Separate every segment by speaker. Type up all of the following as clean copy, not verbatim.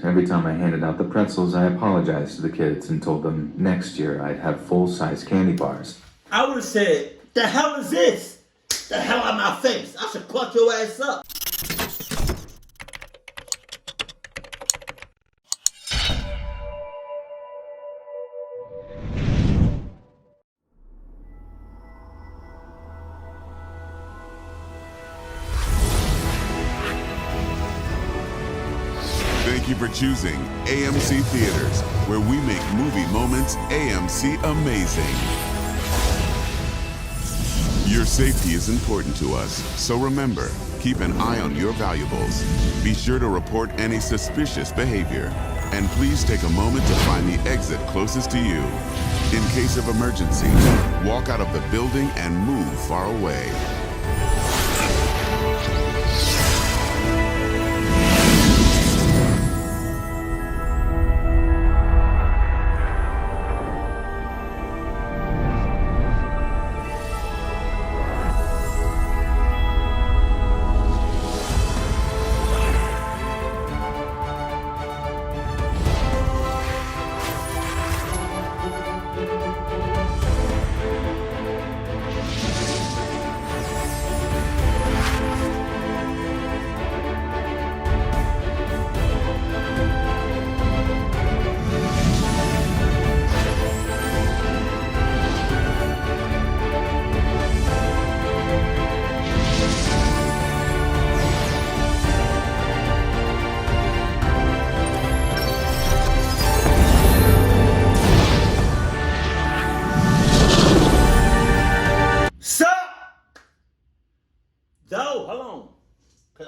Speaker 1: Every time I handed out the pretzels, I apologized to the kids and told them next year I'd have full-size candy bars.
Speaker 2: I would have said, the hell is this? The hell out of my face. I should cluck your ass up.
Speaker 3: Thank you for choosing AMC Theaters, where we make movie moments AMC amazing. Your safety is important to us, so remember, keep an eye on your valuables. Be sure to report any suspicious behavior. And please take a moment to find the exit closest to you. In case of emergency, walk out of the building and move far away.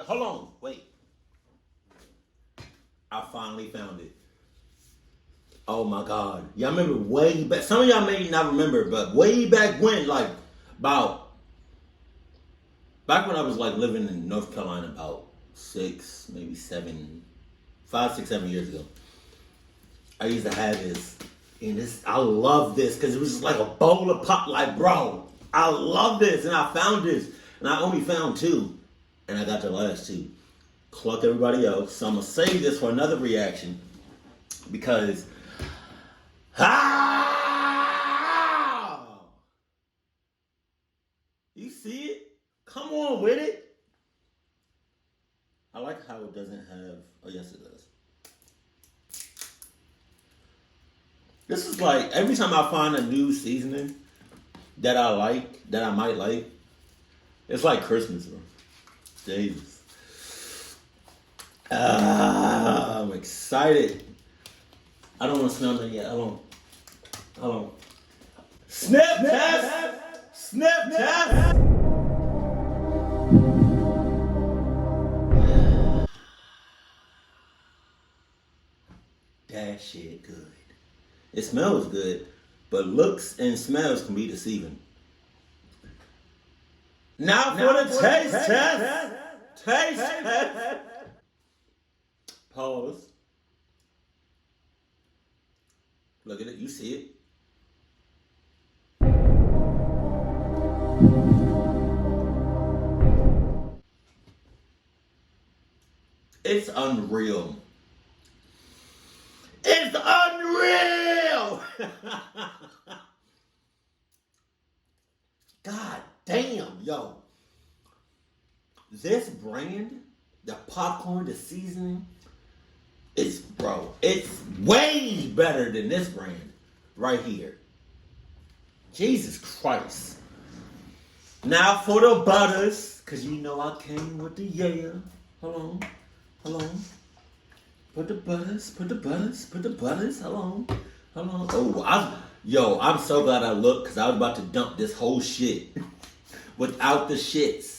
Speaker 2: Hold on, wait. I finally found it. Oh my God. Y'all remember way back, some of y'all may not remember, but way back when, like back when I was like living in North Carolina about 5, 6, 7 years ago, I used to have this, and I love this because it was just like a bowl of pop, like bro, I love this, and I found this, and I only found 2. And I got the last 2. Cluck everybody else. So I'm going to save this for another reaction. Because... You see it? Come on with it. I like how it doesn't have... Oh, yes, it does. This is like... Every time I find a new seasoning that I like, that I might like, it's like Christmas, bro. Jesus. I'm excited. I don't want to smell nothing yet. Hold on. Snip test! Snip test! That shit good. It smells good, but looks and smells can be deceiving. Now for the taste test. Taste test. Pause. Look at it. You see it. It's unreal. It's unreal. God damn, yo. This brand, the popcorn, the seasoning, it's way better than this brand right here. Jesus Christ. Now for the butters, because you know I came with the yeah. Hold on. Put the butters. Hold on. Oh, I'm so glad I looked, because I was about to dump this whole shit without the shits.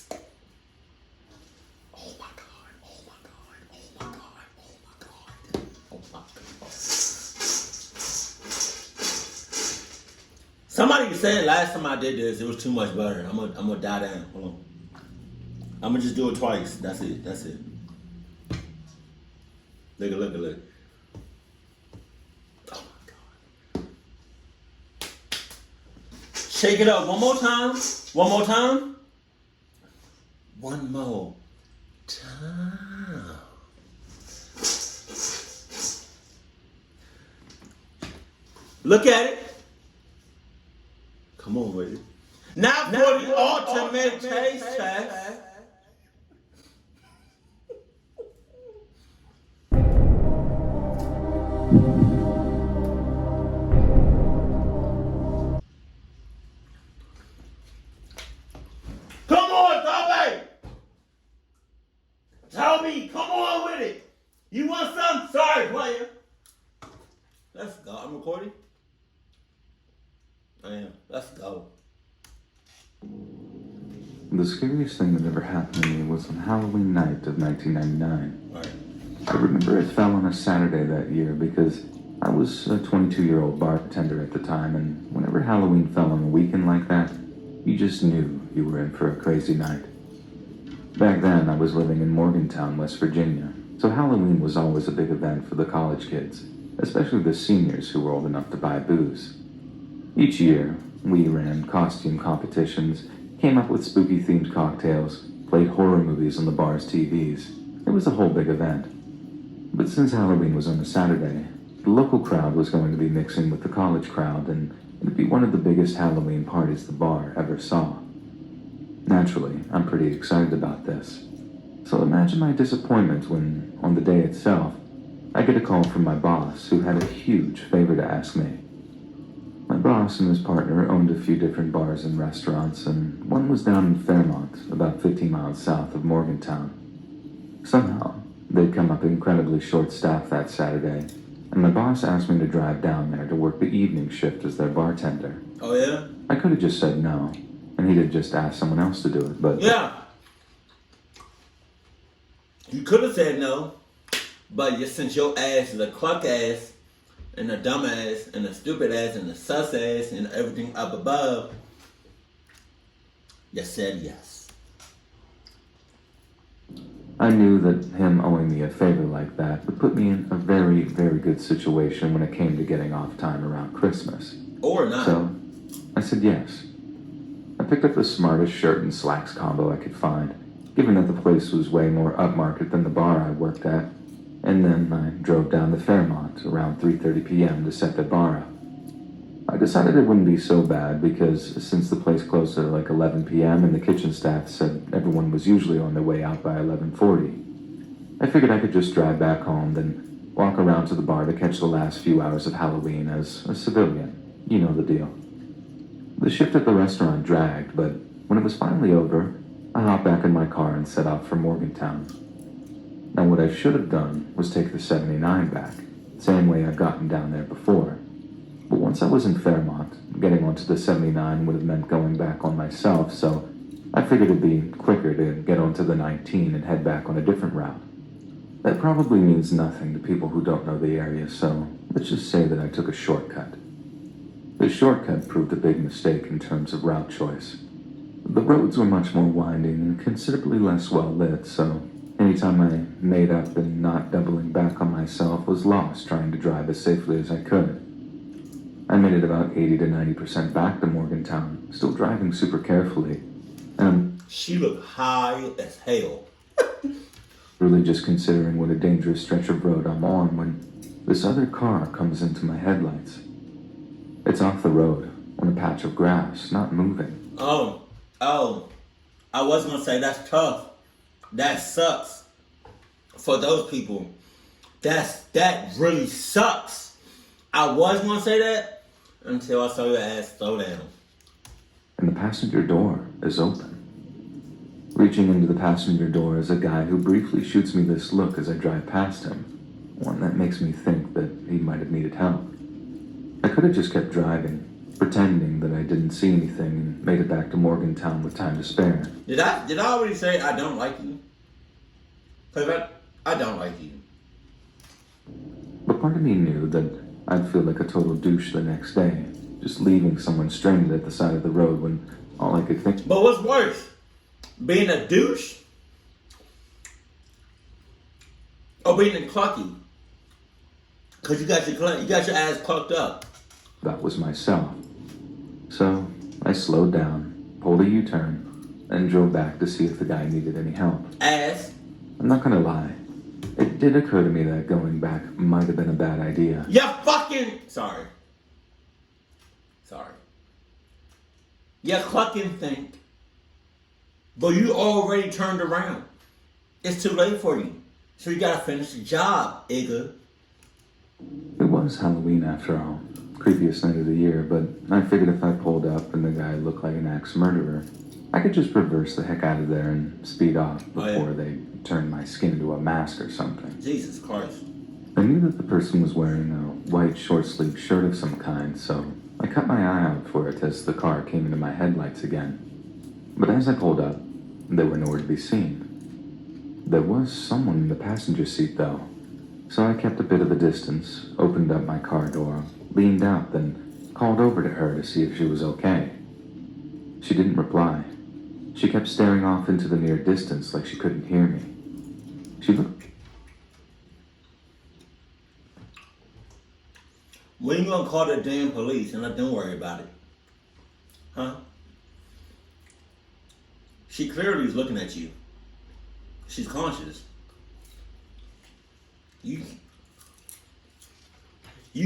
Speaker 2: Somebody said last time I did this, it was too much butter. I'm gonna die down. Hold on. I'm gonna just do it twice. That's it. Look. Oh my God. Shake it up one more time. One more time. Look at it. Come on with it. Now for the ultimate taste test. Come on, Toby! Toby, come on with it. You want something? Sorry, player. Let's go. I'm recording. I am. Let's go.
Speaker 1: The scariest thing that ever happened to me was on Halloween night of 1999.
Speaker 2: All right.
Speaker 1: I remember it fell on a Saturday that year because I was a 22-year-old bartender at the time, and whenever Halloween fell on a weekend like that, you just knew you were in for a crazy night. Back then, I was living in Morgantown, West Virginia, so Halloween was always a big event for the college kids, especially the seniors who were old enough to buy booze. Each year, we ran costume competitions, came up with spooky-themed cocktails, played horror movies on the bar's TVs. It was a whole big event. But since Halloween was on a Saturday, the local crowd was going to be mixing with the college crowd, and it'd be one of the biggest Halloween parties the bar ever saw. Naturally, I'm pretty excited about this. So imagine my disappointment when, on the day itself, I get a call from my boss, who had a huge favor to ask me. My boss and his partner owned a few different bars and restaurants, and one was down in Fairmont, about 15 miles south of Morgantown. Somehow, they'd come up incredibly short-staffed that Saturday, and my boss asked me to drive down there to work the evening shift as their bartender.
Speaker 2: Oh, yeah?
Speaker 1: I could have just said no, and he'd have just asked someone else to do it, but...
Speaker 2: Yeah. You could have said no, but since your ass is a cluck ass, and a dumb ass, and a stupid ass, and a sus ass, and everything up above, you said yes.
Speaker 1: I knew that him owing me a favor like that would put me in a very, very good situation when it came to getting off time around Christmas.
Speaker 2: Or not.
Speaker 1: So, I said yes. I picked up the smartest shirt and slacks combo I could find, given that the place was way more upmarket than the bar I worked at, and then I drove down to Fairmont around 3:30 p.m. to set the bar up. I decided it wouldn't be so bad because since the place closed at like 11 p.m. and the kitchen staff said everyone was usually on their way out by 11:40, I figured I could just drive back home, then walk around to the bar to catch the last few hours of Halloween as a civilian. You know the deal. The shift at the restaurant dragged, but when it was finally over, I hopped back in my car and set out for Morgantown. Now what I should have done was take the 79 back, same way I'd gotten down there before. But once I was in Fairmont, getting onto the 79 would have meant going back on myself, so I figured it'd be quicker to get onto the 19 and head back on a different route. That probably means nothing to people who don't know the area, so let's just say that I took a shortcut. The shortcut proved a big mistake in terms of route choice. The roads were much more winding and considerably less well lit, so anytime I made up and not doubling back on myself was lost trying to drive as safely as I could. I made it about 80 to 90% back to Morgantown, still driving super carefully, and
Speaker 2: She looked high as hell.
Speaker 1: really just considering what a dangerous stretch of road I'm on when this other car comes into my headlights. It's off the road, on a patch of grass, not moving.
Speaker 2: Oh, I was gonna say that's tough. That sucks for those people. That really sucks. I was gonna say that until I saw your ass slow down.
Speaker 1: And the passenger door is open. Reaching into the passenger door is a guy who briefly shoots me this look as I drive past him, one that makes me think that he might have needed help. I could have just kept driving, pretending that I didn't see anything and made it back to Morgantown with time to spare.
Speaker 2: Did I already say I don't like you? Cause I don't like you.
Speaker 1: But part of me knew that I'd feel like a total douche the next day, just leaving someone stranded at the side of the road when all I could think...
Speaker 2: But what's worse? Being a douche? Or being a clucky? Cause you got your ass clucked up.
Speaker 1: That was myself. So I slowed down, pulled a U-turn, and drove back to see if the guy needed any help.
Speaker 2: Ass?
Speaker 1: I'm not gonna lie. It did occur to me that going back might have been a bad idea.
Speaker 2: You fucking... Sorry. Sorry. You cluck and think. But you already turned around. It's too late for you. So you gotta finish the job, Igga.
Speaker 1: It was Halloween after all. Creepiest night of the year, but I figured if I pulled up and the guy looked like an axe murderer, I could just reverse the heck out of there and speed off before they turned my skin into a mask or something.
Speaker 2: Jesus Christ.
Speaker 1: I knew that the person was wearing a white short-sleeved shirt of some kind, so I cut my eye out for it as the car came into my headlights again. But as I pulled up, they were nowhere to be seen. There was someone in the passenger seat, though, so I kept a bit of a distance, opened up my car door, leaned out, then called over to her to see if she was okay. She didn't reply. She kept staring off into the near distance like she couldn't hear me. She looked...
Speaker 2: When you gonna call the damn police and don't worry about it? Huh? She clearly is looking at you. She's conscious. You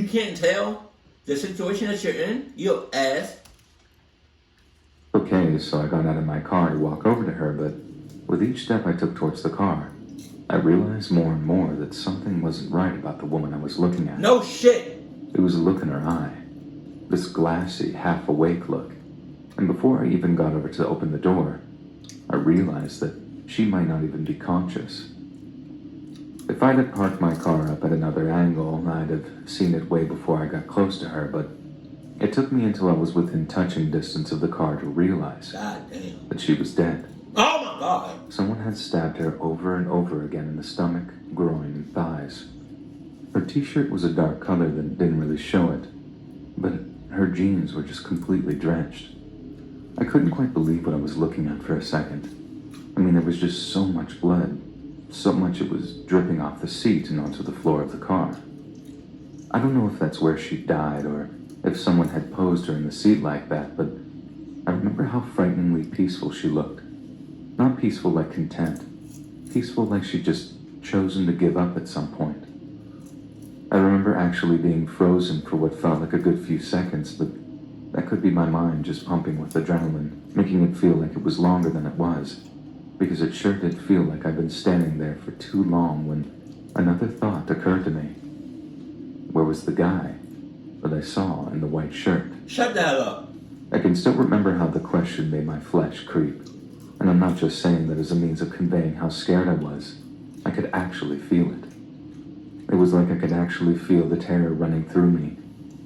Speaker 2: can't tell the situation that you're in? You ass.
Speaker 1: Okay, so I got out of my car to walk over to her, but with each step I took towards the car, I realized more and more that something wasn't right about the woman I was looking at.
Speaker 2: No shit!
Speaker 1: It was a look in her eye. This glassy, half-awake look. And before I even got over to open the door, I realized that she might not even be conscious. If I'd have parked my car up at another angle, I'd have seen it way before I got close to her, but it took me until I was within touching distance of the car to realize
Speaker 2: God damn.
Speaker 1: that she was dead.
Speaker 2: Oh my God!
Speaker 1: Someone had stabbed her over and over again in the stomach, groin, and thighs. Her t-shirt was a dark color that didn't really show it, but her jeans were just completely drenched. I couldn't quite believe what I was looking at for a second. I mean, there was just so much blood, so much it was dripping off the seat and onto the floor of the car. I don't know if that's where she died or if someone had posed her in the seat like that, but I remember how frighteningly peaceful she looked. Not peaceful like content, peaceful like she'd just chosen to give up at some point. I remember actually being frozen for what felt like a good few seconds, but that could be my mind just pumping with adrenaline, making it feel like it was longer than it was, because it sure did feel like I'd been standing there for too long when another thought occurred to me. Where was the guy that I saw in the white shirt?
Speaker 2: Shut the hell up.
Speaker 1: I can still remember how the question made my flesh creep, and I'm not just saying that as a means of conveying how scared I was. I could actually feel it. It was like I could actually feel the terror running through me,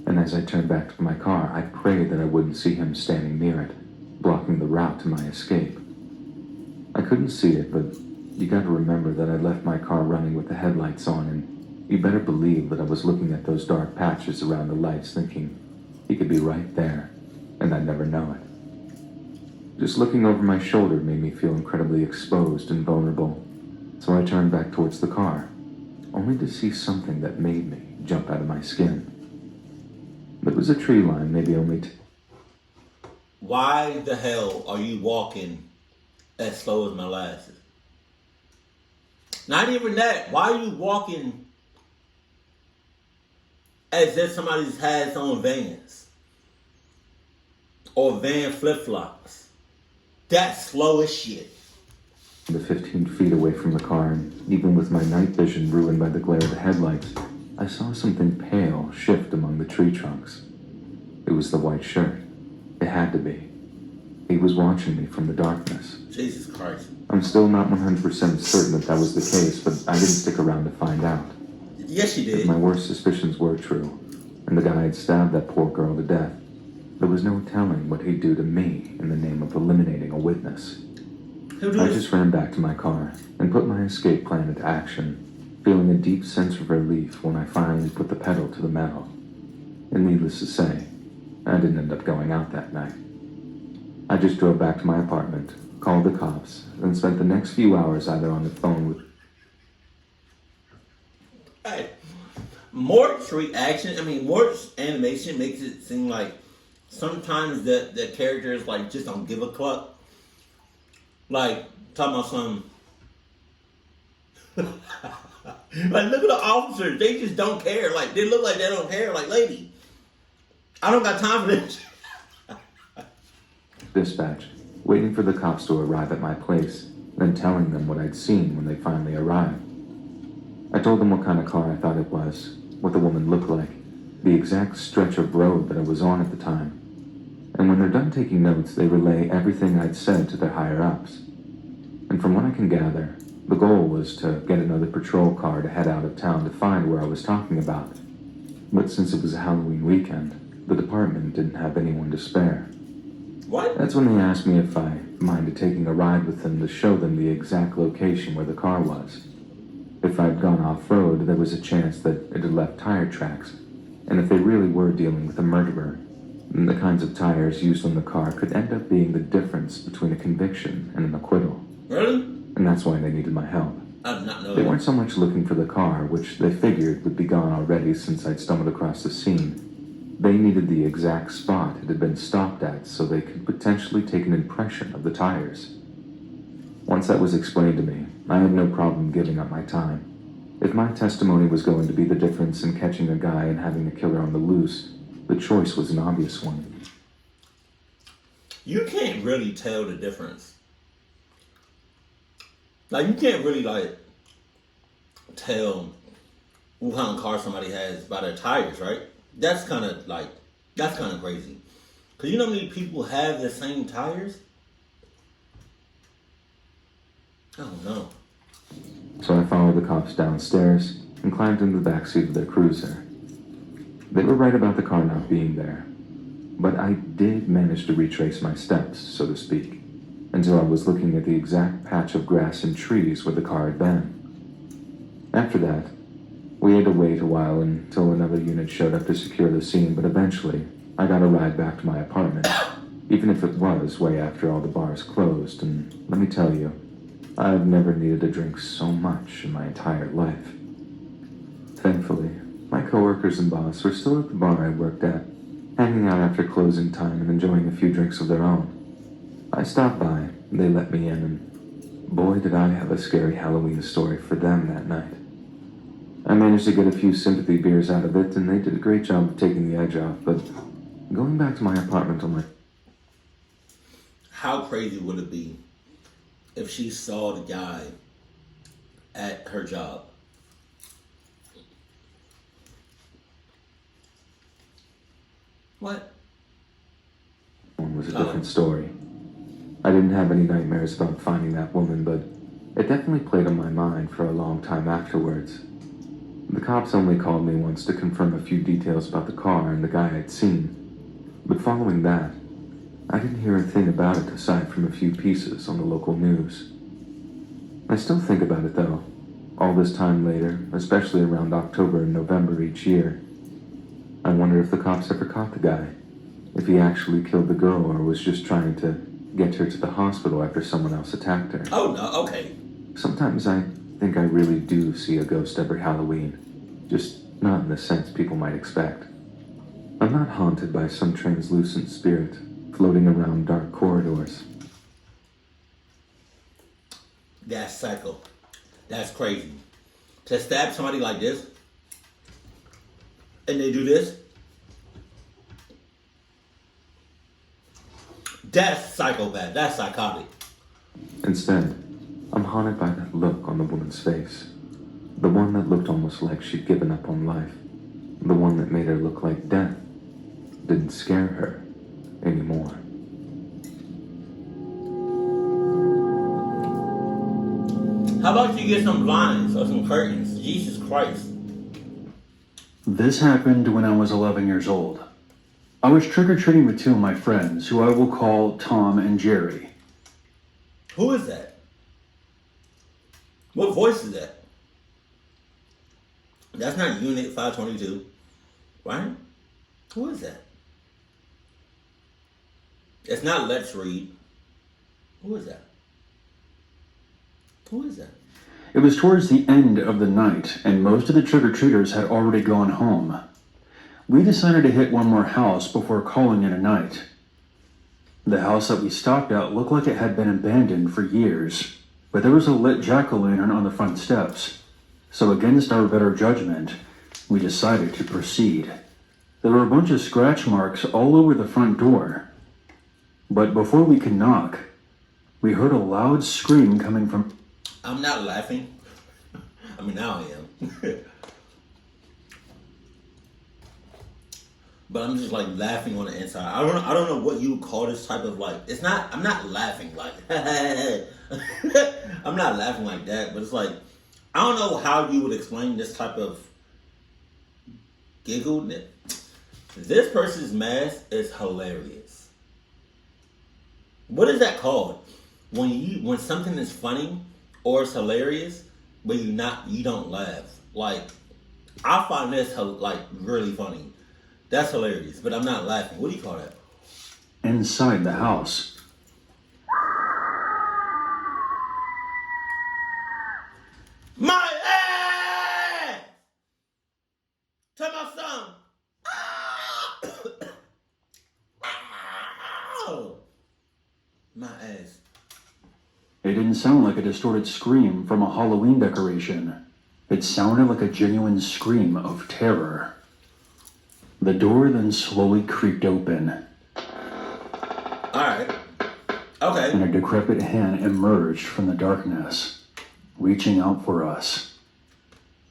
Speaker 1: and as I turned back to my car, I prayed that I wouldn't see him standing near it, blocking the route to my escape. I couldn't see it, but you gotta remember that I left my car running with the headlights on, and you better believe that I was looking at those dark patches around the lights thinking he could be right there, and I'd never know it. Just looking over my shoulder made me feel incredibly exposed and vulnerable, so I turned back towards the car, only to see something that made me jump out of my skin. There was a tree line, maybe only
Speaker 2: Why the hell are you walking as slow as molasses? Not even that. Why are you walking as if somebody has on Vans? Or Van flip-flops? That's slow as shit.
Speaker 1: the 15 feet away from the car, and even with my night vision ruined by the glare of the headlights, I saw something pale shift among the tree trunks. It was the white shirt. It had to be. He was watching me from the darkness.
Speaker 2: Jesus Christ.
Speaker 1: I'm still not 100% certain that that was the case, but I didn't stick around to find out.
Speaker 2: Yes, you
Speaker 1: If
Speaker 2: did.
Speaker 1: my worst suspicions were true, and the guy had stabbed that poor girl to death, there was no telling what he'd do to me in the name of eliminating a witness.
Speaker 2: Who did
Speaker 1: I
Speaker 2: this?
Speaker 1: just ran back to my car and put my escape plan into action, feeling a deep sense of relief when I finally put the pedal to the metal. And needless to say, I didn't end up going out that night. I just drove back to my apartment, called the cops, and spent the next few hours either on the phone with...
Speaker 2: Hey, Mort's reaction, Mort's animation makes it seem like sometimes the characters like just don't give a cluck. Like, talking about some... like, look at the officers. They just don't care. Like, they look like they don't care. Like, lady, I don't got time for this.
Speaker 1: Dispatch, waiting for the cops to arrive at my place, then telling them what I'd seen when they finally arrived. I told them what kind of car I thought it was, what the woman looked like, the exact stretch of road that I was on at the time. And when they're done taking notes, they relay everything I'd said to their higher-ups. And from what I can gather, the goal was to get another patrol car to head out of town to find where I was talking about. But since it was a Halloween weekend, the department didn't have anyone to spare.
Speaker 2: What?
Speaker 1: That's when they asked me if I minded taking a ride with them to show them the exact location where the car was. If I'd gone off-road, there was a chance that it had left tire tracks, and if they really were dealing with a murderer, then the kinds of tires used on the car could end up being the difference between a conviction and an acquittal.
Speaker 2: Really?
Speaker 1: And that's why they needed my help.
Speaker 2: I did not know
Speaker 1: They
Speaker 2: that.
Speaker 1: weren't so much looking for the car, which they figured would be gone already since I'd stumbled across the scene. They needed the exact spot it had been stopped at so they could potentially take an impression of the tires. Once that was explained to me, I had no problem giving up my time. If my testimony was going to be the difference in catching a guy and having the killer on the loose, the choice was an obvious one.
Speaker 2: You can't really tell the difference. Like, you can't really, like, tell what kind of car somebody has by their tires, right? That's kind of crazy. Because you know how many people have the same tires? I don't know.
Speaker 1: So I followed the cops downstairs and climbed into the backseat of their cruiser. They were right about the car not being there, but I did manage to retrace my steps, so to speak, until I was looking at the exact patch of grass and trees where the car had been. After that, we had to wait a while until another unit showed up to secure the scene, but eventually I got a ride back to my apartment, even if it was way after all the bars closed, and let me tell you, I've never needed a drink so much in my entire life. Thankfully, my coworkers and boss were still at the bar I worked at, hanging out after closing time and enjoying a few drinks of their own. I stopped by, they let me in, and boy did I have a scary Halloween story for them that night. I managed to get a few sympathy beers out of it, and they did a great job of taking the edge off, but going back to my apartment on my...
Speaker 2: How crazy would it be if she saw the guy at her job? What?
Speaker 1: One was a different story. I didn't have any nightmares about finding that woman, but it definitely played on my mind for a long time afterwards. The cops only called me once to confirm a few details about the car and the guy I'd seen, but following that, I didn't hear a thing about it aside from a few pieces on the local news. I still think about it though, all this time later, especially around October and November each year. I wonder if the cops ever caught the guy, if he actually killed the girl or was just trying to get her to the hospital after someone else attacked her.
Speaker 2: Oh, no, okay.
Speaker 1: Sometimes I think I really do see a ghost every Halloween, just not in the sense people might expect. I'm not haunted by some translucent spirit floating around dark corridors.
Speaker 2: That's psycho. That's crazy. To stab somebody like this, and they do this, that's psychopath. That's psychotic.
Speaker 1: Instead, I'm haunted by that look on the woman's face. The one that looked almost like she'd given up on life. The one that made her look like death didn't scare her anymore.
Speaker 2: How about you get some blinds or some curtains? Jesus Christ.
Speaker 4: This happened when I was 11 years old. I was trick-or-treating with two of my friends, who I will call Tom and Jerry.
Speaker 2: Who is that? What voice is that? That's not Unit 522, right? Who is that? It's not Let's Read. Who is that? Who is that?
Speaker 4: It was towards the end of the night, and most of the trick-or-treaters had already gone home. We decided to hit one more house before calling it a night. The house that we stopped at looked like it had been abandoned for years, but there was a lit jack-o'-lantern on the front steps. So against our better judgment, we decided to proceed. There were a bunch of scratch marks all over the front door. But before we could knock, we heard a loud scream coming from...
Speaker 2: I'm not laughing. I mean, now I am. But I'm just like laughing on the inside. I don't know what you would call this type of like. It's not. I'm not laughing like. I'm not laughing like that. But it's like, I don't know how you would explain this type of giggle. This person's mask is hilarious. What is that called? When something is funny or it's hilarious, but you don't laugh. Like, I find this like really funny. That's hilarious, but I'm not laughing. What do you call that?
Speaker 4: inside the house.
Speaker 2: My ass! Tell my son. Ow! My ass.
Speaker 4: It didn't sound like a distorted scream from a Halloween decoration. It sounded like a genuine scream of terror. The door then slowly creaked open.
Speaker 2: Alright. Okay.
Speaker 4: And a decrepit hand emerged from the darkness, reaching out for us.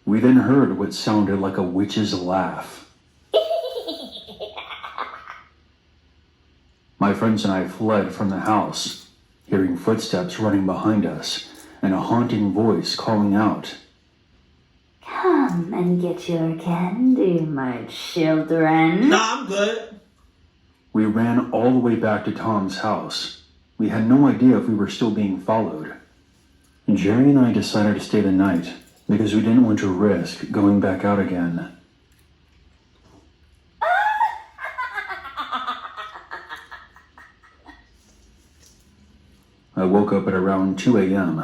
Speaker 4: We then heard what sounded like a witch's laugh. My friends and I fled from the house, hearing footsteps running behind us and a haunting voice calling out,
Speaker 5: "Come and get your candy, my children."
Speaker 2: Nah, I'm good.
Speaker 4: We ran all the way back to Tom's house. We had no idea if we were still being followed. Jerry and I decided to stay the night because we didn't want to risk going back out again. I woke up at around 2 a.m.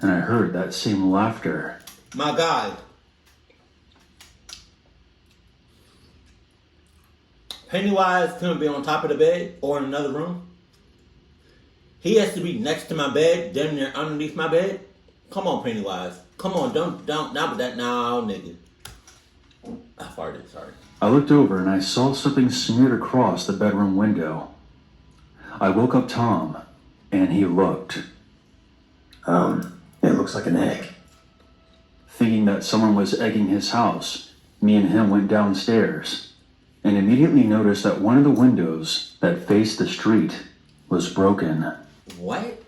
Speaker 4: and I heard that same laughter.
Speaker 2: My guy. Pennywise couldn't be on top of the bed or in another room. He has to be next to my bed, damn near underneath my bed. Come on, Pennywise. Come on, don't, not with that now, nigga. I farted, sorry.
Speaker 4: I looked over and I saw something smeared across the bedroom window. I woke up Tom, and he looked.
Speaker 6: It looks like an egg.
Speaker 4: Thinking that someone was egging his house, me and him went downstairs, and immediately noticed that one of the windows that faced the street was broken.
Speaker 2: What?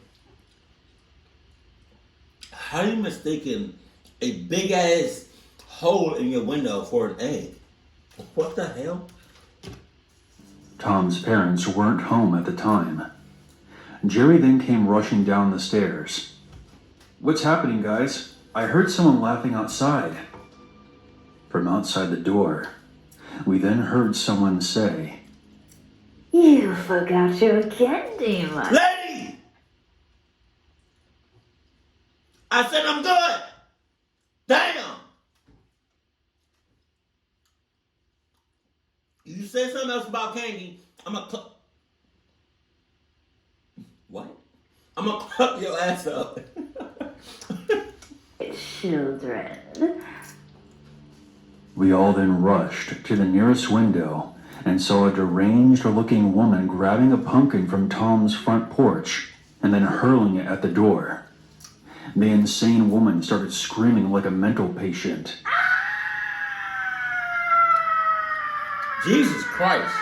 Speaker 2: How are you mistaking a big ass hole in your window for an egg? What the hell?
Speaker 4: Tom's parents weren't home at the time. Jerry then came rushing down the stairs. "What's happening, guys? I heard someone laughing outside." From outside the door, we then heard someone say,
Speaker 5: "You forgot your candy, my..."
Speaker 2: Lady! I said I'm good! Damn! You said something else about candy, I'm gonna What? I'm gonna cut your ass up.
Speaker 5: Children.
Speaker 4: We all then rushed to the nearest window and saw a deranged-looking woman grabbing a pumpkin from Tom's front porch and then hurling it at the door. The insane woman started screaming like a mental patient.
Speaker 2: Jesus Christ.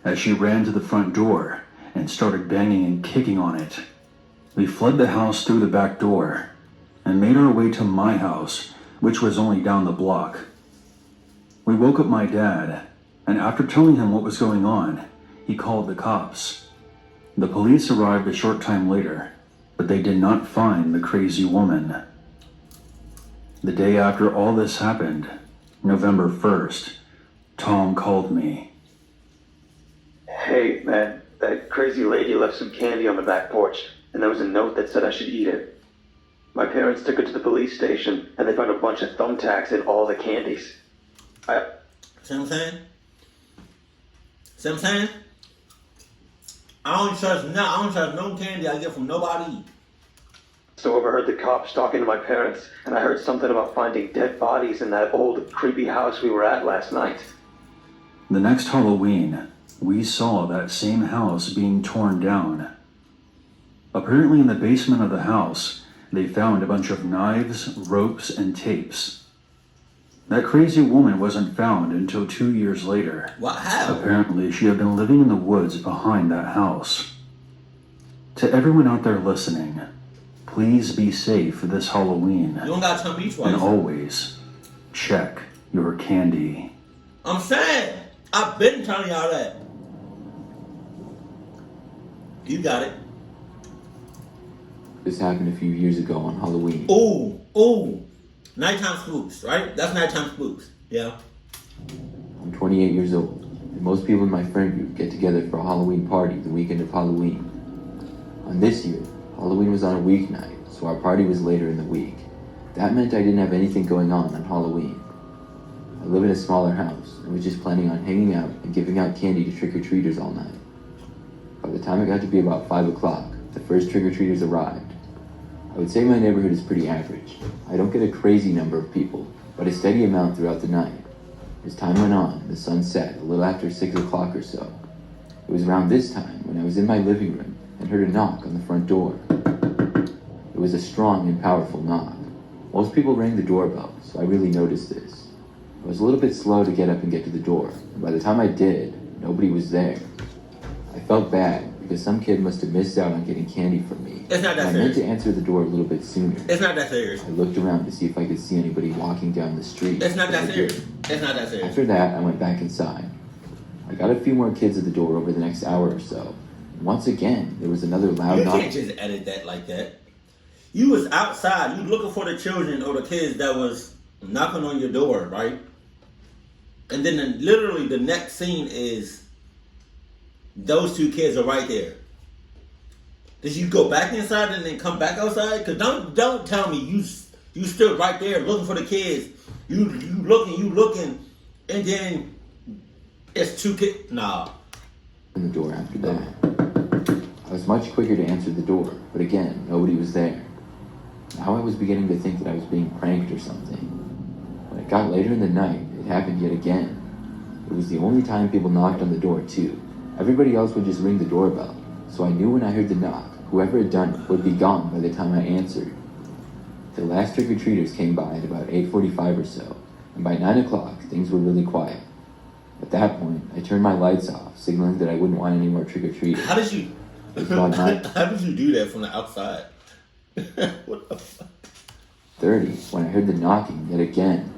Speaker 4: As she ran to the front door and started banging and kicking on it. We fled the house through the back door and made our way to my house, which was only down the block. We woke up my dad, and after telling him what was going on, he called the cops. The police arrived a short time later, but they did not find the crazy woman. The day after all this happened, November 1st, Tom called me.
Speaker 6: Hey, man, that crazy lady left some candy on the back porch, and there was a note that said I should eat it. My parents took it to the police station, and they found a bunch of thumbtacks in all the candies.
Speaker 2: See what I'm saying? See what I'm saying? I don't trust no candy I get from nobody.
Speaker 6: So overheard the cops talking to my parents, and I heard something about finding dead bodies in that old, creepy house we were at last night.
Speaker 4: The next Halloween, we saw that same house being torn down. Apparently in the basement of the house, they found a bunch of knives, ropes, and tapes. That crazy woman wasn't found until 2 years later.
Speaker 2: What? How?
Speaker 4: Apparently, she had been living in the woods behind that house. To everyone out there listening, please be safe this Halloween.
Speaker 2: You don't gotta tell me twice.
Speaker 4: And always check your candy.
Speaker 2: I'm saying. I've been telling y'all that. You got it.
Speaker 1: This happened a few years ago on Halloween.
Speaker 2: Ooh. Nighttime spooks, right? That's nighttime spooks. Yeah.
Speaker 1: I'm 28 years old, and most people in my friend group get together for a Halloween party the weekend of Halloween. On this year, Halloween was on a weeknight, so our party was later in the week. That meant I didn't have anything going on Halloween. I live in a smaller house and was just planning on hanging out and giving out candy to trick-or-treaters all night. By the time it got to be about 5 o'clock, the first trick-or-treaters arrived. I would say my neighborhood is pretty average. I don't get a crazy number of people, but a steady amount throughout the night. As time went on, the sun set a little after 6 o'clock or so. It was around this time when I was in my living room and heard a knock on the front door. It was a strong and powerful knock. Most people rang the doorbell, so I really noticed this. I was a little bit slow to get up and get to the door, and by the time I did, nobody was there. I felt bad because some kid must have missed out on getting candy from me.
Speaker 2: It's not that
Speaker 1: I meant
Speaker 2: serious.
Speaker 1: to answer the door a little bit sooner.
Speaker 2: It's not that serious.
Speaker 1: I looked around to see if I could see anybody walking down the street.
Speaker 2: It's not
Speaker 1: but
Speaker 2: that
Speaker 1: I
Speaker 2: serious.
Speaker 1: didn't.
Speaker 2: It's not that serious.
Speaker 1: After that, I went back inside. I got a few more kids at the door over the next hour or so. And once again, there was another loud
Speaker 2: You
Speaker 1: knock.
Speaker 2: can't just edit that like that. You was outside. You looking for the children or the kids that was knocking on your door, right? And then literally the next scene is those two kids are right there. Did you go back inside and then come back outside? Cause don't tell me you stood right there looking for the kids. You looking, and then it's two kids. Nah.
Speaker 1: In the door after that. I was much quicker to answer the door, but again, nobody was there. Now I was beginning to think that I was being pranked or something. When it got later in the night, it happened yet again. It was the only time people knocked on the door too. Everybody else would just ring the doorbell, so I knew when I heard the knock, whoever had done it would be gone by the time I answered. The last trick-or-treaters came by at about 8:45 or so, and by 9 o'clock, things were really quiet. At that point, I turned my lights off, signaling that I wouldn't want any more trick-or-treaters.
Speaker 2: How did you? How did you do that from the outside? What the fuck?
Speaker 1: 30, when I heard the knocking yet again.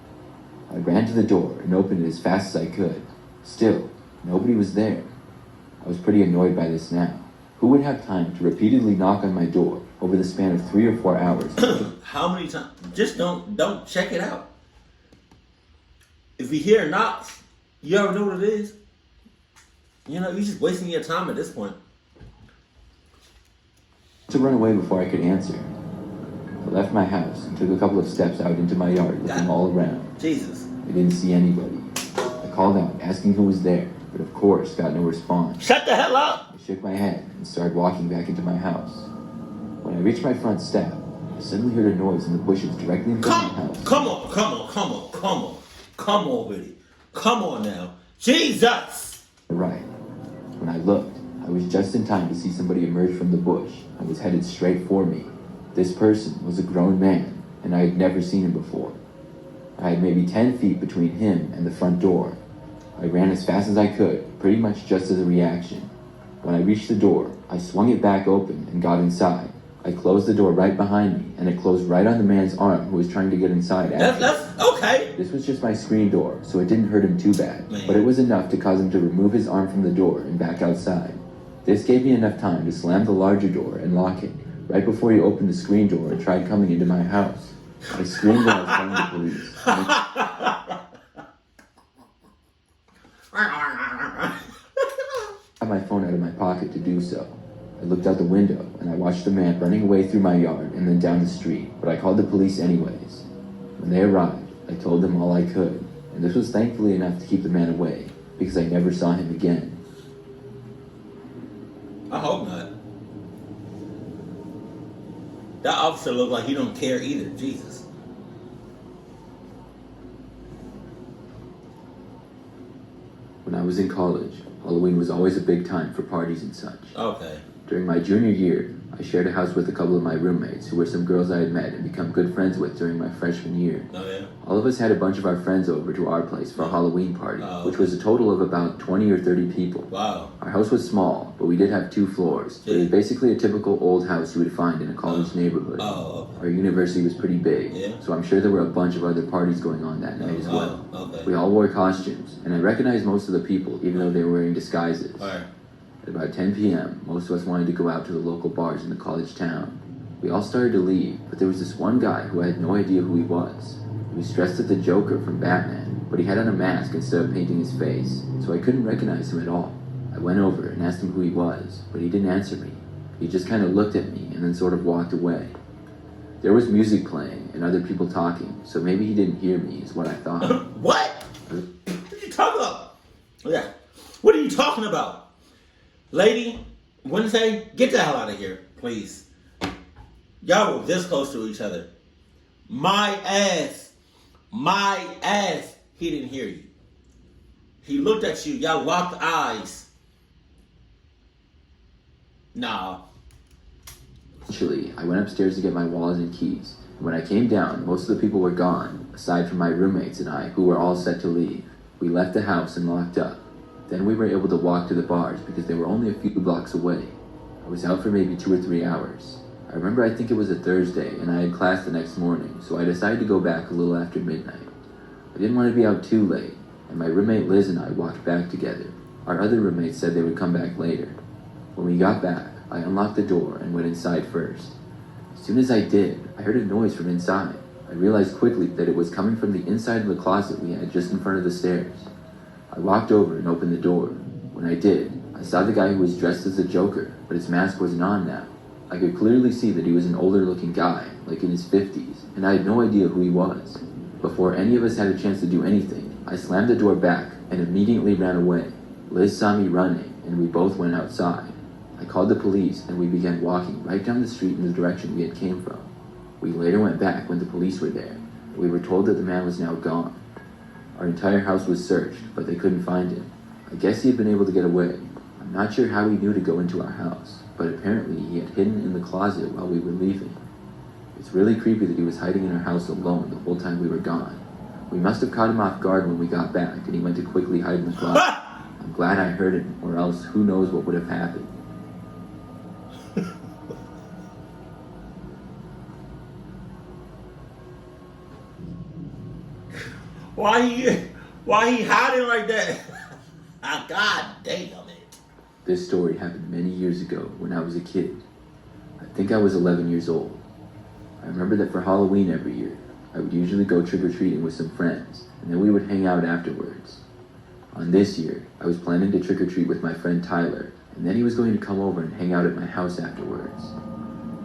Speaker 1: I ran to the door and opened it as fast as I could. Still, nobody was there. I was pretty annoyed by this now. Who would have time to repeatedly knock on my door over the span of 3 or 4 hours?
Speaker 2: How many times? Just don't check it out. If you hear knocks, you already know what it is. You know, you're just wasting your time at this point.
Speaker 1: To run away before I could answer. I left my house and took a couple of steps out into my yard, looking all around.
Speaker 2: Jesus.
Speaker 1: I didn't see anybody. I called out, asking who was there, but of course got no response.
Speaker 2: Shut the hell up!
Speaker 1: I shook my head and started walking back into my house. When I reached my front step, I suddenly heard a noise in the bushes directly in front of my house.
Speaker 2: Come on with it. Come on now. Jesus!
Speaker 1: Right. When I looked, I was just in time to see somebody emerge from the bush and was headed straight for me. This person was a grown man, and I had never seen him before. I had maybe 10 feet between him and the front door. I ran as fast as I could, pretty much just as a reaction. When I reached the door, I swung it back open and got inside. I closed the door right behind me, and it closed right on the man's arm who was trying to get inside after.
Speaker 2: That's okay.
Speaker 1: This was just my screen door, so it didn't hurt him too bad,
Speaker 2: Man.
Speaker 1: but it was enough to cause him to remove his arm from the door and back outside. This gave me enough time to slam the larger door and lock it, right before he opened the screen door and tried coming into my house. I screamed when I was calling the police. I had my phone out of my pocket to do so. I looked out the window and I watched the man running away through my yard and then down the street, but I called the police anyways. When they arrived, I told them all I could, and this was thankfully enough to keep the man away, because I never saw him again.
Speaker 2: I hope not. That officer looked like he don't care either. Jesus.
Speaker 7: When I was in college, Halloween was always a big time for parties and such.
Speaker 2: Okay.
Speaker 7: During my junior year, I shared a house with a couple of my roommates who were some girls I had met and become good friends with during my freshman year.
Speaker 2: Oh, yeah.
Speaker 7: All of us had a bunch of our friends over to our place for a Halloween party,
Speaker 2: Oh,
Speaker 7: which was a total of about 20 or 30 people.
Speaker 2: Wow.
Speaker 7: Our house was small, but we did have 2 floors. It was basically a typical old house you would find in a college neighborhood.
Speaker 2: Oh, okay.
Speaker 7: Our university was pretty big,
Speaker 2: Yeah.
Speaker 7: so I'm sure there were a bunch of other parties going on that night as well.
Speaker 2: Okay.
Speaker 7: We all wore costumes, and I recognized most of the people, even though they were wearing disguises.
Speaker 2: All right.
Speaker 7: At about 10 p.m., most of us wanted to go out to the local bars in the college town. We all started to leave, but there was this one guy who I had no idea who he was. He was dressed as the Joker from Batman, but he had on a mask instead of painting his face, so I couldn't recognize him at all. I went over and asked him who he was, but he didn't answer me. He just kind of looked at me and then sort of walked away. There was music playing and other people talking, so maybe he didn't hear me, is what I thought.
Speaker 2: What? What are you talking about? Yeah. What are you talking about? Lady, Wednesday, get the hell out of here, please. Y'all were this close to each other. My ass, he didn't hear you. He looked at you, y'all locked eyes. Nah.
Speaker 7: Eventually, I went upstairs to get my wallet and keys. When I came down, most of the people were gone, aside from my roommates and I, who were all set to leave. We left the house and locked up. Then we were able to walk to the bars because they were only a few blocks away. I was out for maybe 2 or 3 hours. I remember I think it was a Thursday and I had class the next morning, so I decided to go back a little after midnight. I didn't want to be out too late, and my roommate Liz and I walked back together. Our other roommates said they would come back later. When we got back, I unlocked the door and went inside first. As soon as I did, I heard a noise from inside. I realized quickly that it was coming from the inside of the closet we had just in front of the stairs. I walked over and opened the door. When I did, I saw the guy who was dressed as the Joker, but his mask wasn't on now. I could clearly see that he was an older looking guy, like in his 50s, and I had no idea who he was. Before any of us had a chance to do anything, I slammed the door back and immediately ran away. Liz saw me running, and we both went outside. I called the police, and we began walking right down the street in the direction we had came from. We later went back when the police were there. We were told that the man was now gone. Our entire house was searched, but they couldn't find him. I guess he had been able to get away. I'm not sure how he knew to go into our house, but apparently he had hidden in the closet while we were leaving. It's really creepy that he was hiding in our house alone the whole time we were gone. We must have caught him off guard when we got back, and he went to quickly hide in the closet. I'm glad I heard him, or else who knows what would have happened.
Speaker 2: Why he hiding like that? God damn it.
Speaker 7: This story happened many years ago when I was a kid. I think I was 11 years old. I remember that for Halloween every year, I would usually go trick-or-treating with some friends, and then we would hang out afterwards. On this year, I was planning to trick-or-treat with my friend Tyler, and then he was going to come over and hang out at my house afterwards.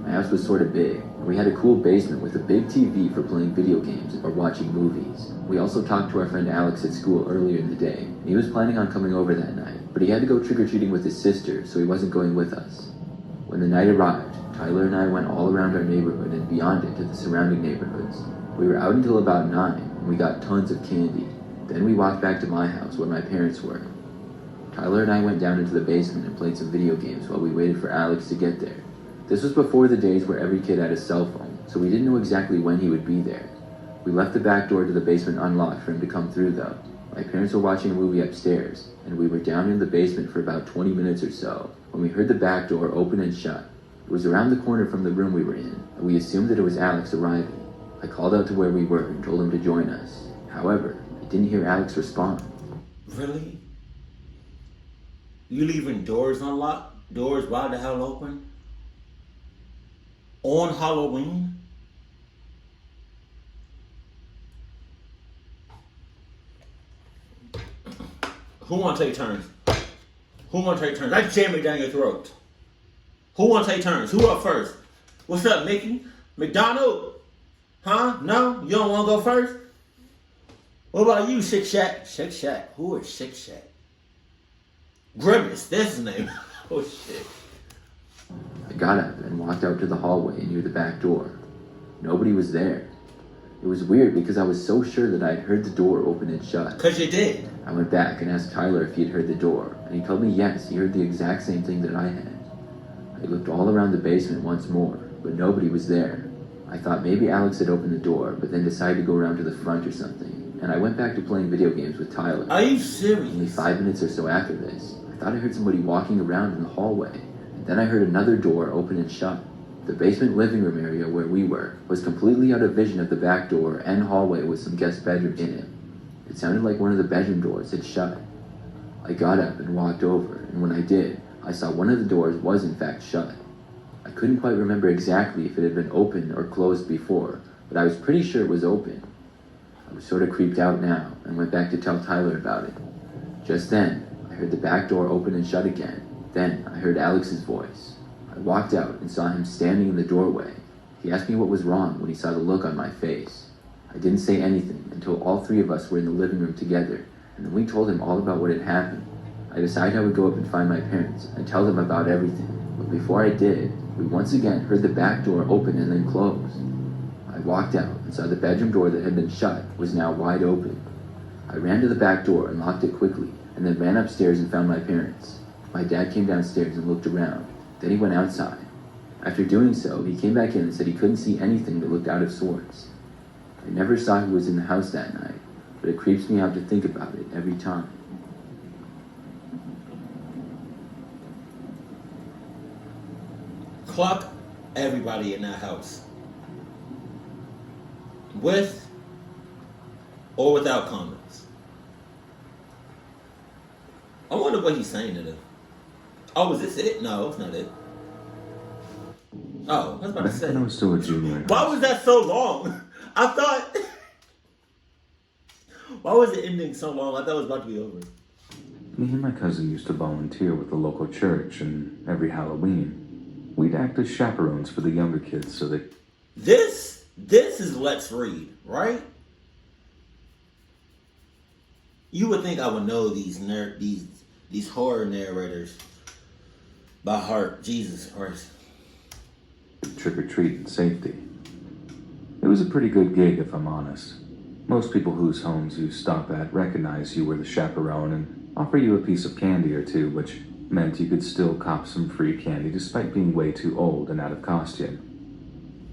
Speaker 7: My house was sort of big, and we had a cool basement with a big TV for playing video games or watching movies. We also talked to our friend Alex at school earlier in the day, and he was planning on coming over that night, but he had to go trick-or-treating with his sister, so he wasn't going with us. When the night arrived, Tyler and I went all around our neighborhood and beyond it to the surrounding neighborhoods. We were out until about 9, and we got tons of candy. Then we walked back to my house where my parents were. Tyler and I went down into the basement and played some video games while we waited for Alex to get there. This was before the days where every kid had a cell phone, so we didn't know exactly when he would be there. We left the back door to the basement unlocked for him to come through though. My parents were watching a movie upstairs, and we were down in the basement for about 20 minutes or so when we heard the back door open and shut. It was around the corner from the room we were in, and we assumed that it was Alex arriving. I called out to where we were and told him to join us. However, I didn't hear Alex respond.
Speaker 2: Really? You leaving doors unlocked? Doors wide the hell open? On Halloween? Who want to take turns? Who want to take turns? That's jamming down your throat. Who want to take turns? Who up first? What's up, Mickey? McDonald? Huh? No? You don't want to go first? What about you, Shake Shack? Shake Shack. Who is Shake Shack? Grimace. That's his name. Oh, shit.
Speaker 7: I got up and walked out to the hallway near the back door. Nobody was there. It was weird because I was so sure that I had heard the door open and shut.
Speaker 2: Because you did.
Speaker 7: I went back and asked Tyler if he had heard the door, and he told me yes, he heard the exact same thing that I had. I looked all around the basement once more, but nobody was there. I thought maybe Alex had opened the door, but then decided to go around to the front or something, and I went back to playing video games with Tyler.
Speaker 2: Are you
Speaker 7: Only
Speaker 2: serious?
Speaker 7: 5 minutes or so after this, I thought I heard somebody walking around in the hallway, and then I heard another door open and shut. The basement living room area where we were was completely out of vision of the back door and hallway with some guest bedrooms in it. It sounded like one of the bedroom doors had shut. I got up and walked over, and when I did, I saw one of the doors was in fact shut. I couldn't quite remember exactly if it had been open or closed before, but I was pretty sure it was open. I was sort of creeped out now, and went back to tell Tyler about it. Just then, I heard the back door open and shut again. Then, I heard Alex's voice. I walked out and saw him standing in the doorway. He asked me what was wrong when he saw the look on my face. I didn't say anything until all 3 of us were in the living room together, and then we told him all about what had happened. I decided I would go up and find my parents and tell them about everything, but before I did, we once again heard the back door open and then close. I walked out and saw the bedroom door that had been shut was now wide open. I ran to the back door and locked it quickly, and then ran upstairs and found my parents. My dad came downstairs and looked around. Then he went outside. After doing so, he came back in and said he couldn't see anything that looked out of sorts. I never saw who was in the house that night, but it creeps me out to think about it every time.
Speaker 2: Clock everybody in that house. With or without condoms. I wonder what he's saying to them. Oh, is this it? No, it's not it. Oh, I was about to
Speaker 1: Back
Speaker 2: say.
Speaker 1: when I was still a junior in
Speaker 2: Why
Speaker 1: high
Speaker 2: was that so long? I thought. Why was the ending so long? I thought it was about to be over.
Speaker 1: Me and my cousin used to volunteer with the local church, and every Halloween, we'd act as chaperones for the younger kids so that
Speaker 2: This is Let's Read, right? You would think I would know these horror narrators by heart. Jesus Christ.
Speaker 1: trick-or-treat in safety. It was a pretty good gig, if I'm honest. Most people whose homes you stop at recognize you were the chaperone and offer you a piece of candy or two, which meant you could still cop some free candy despite being way too old and out of costume.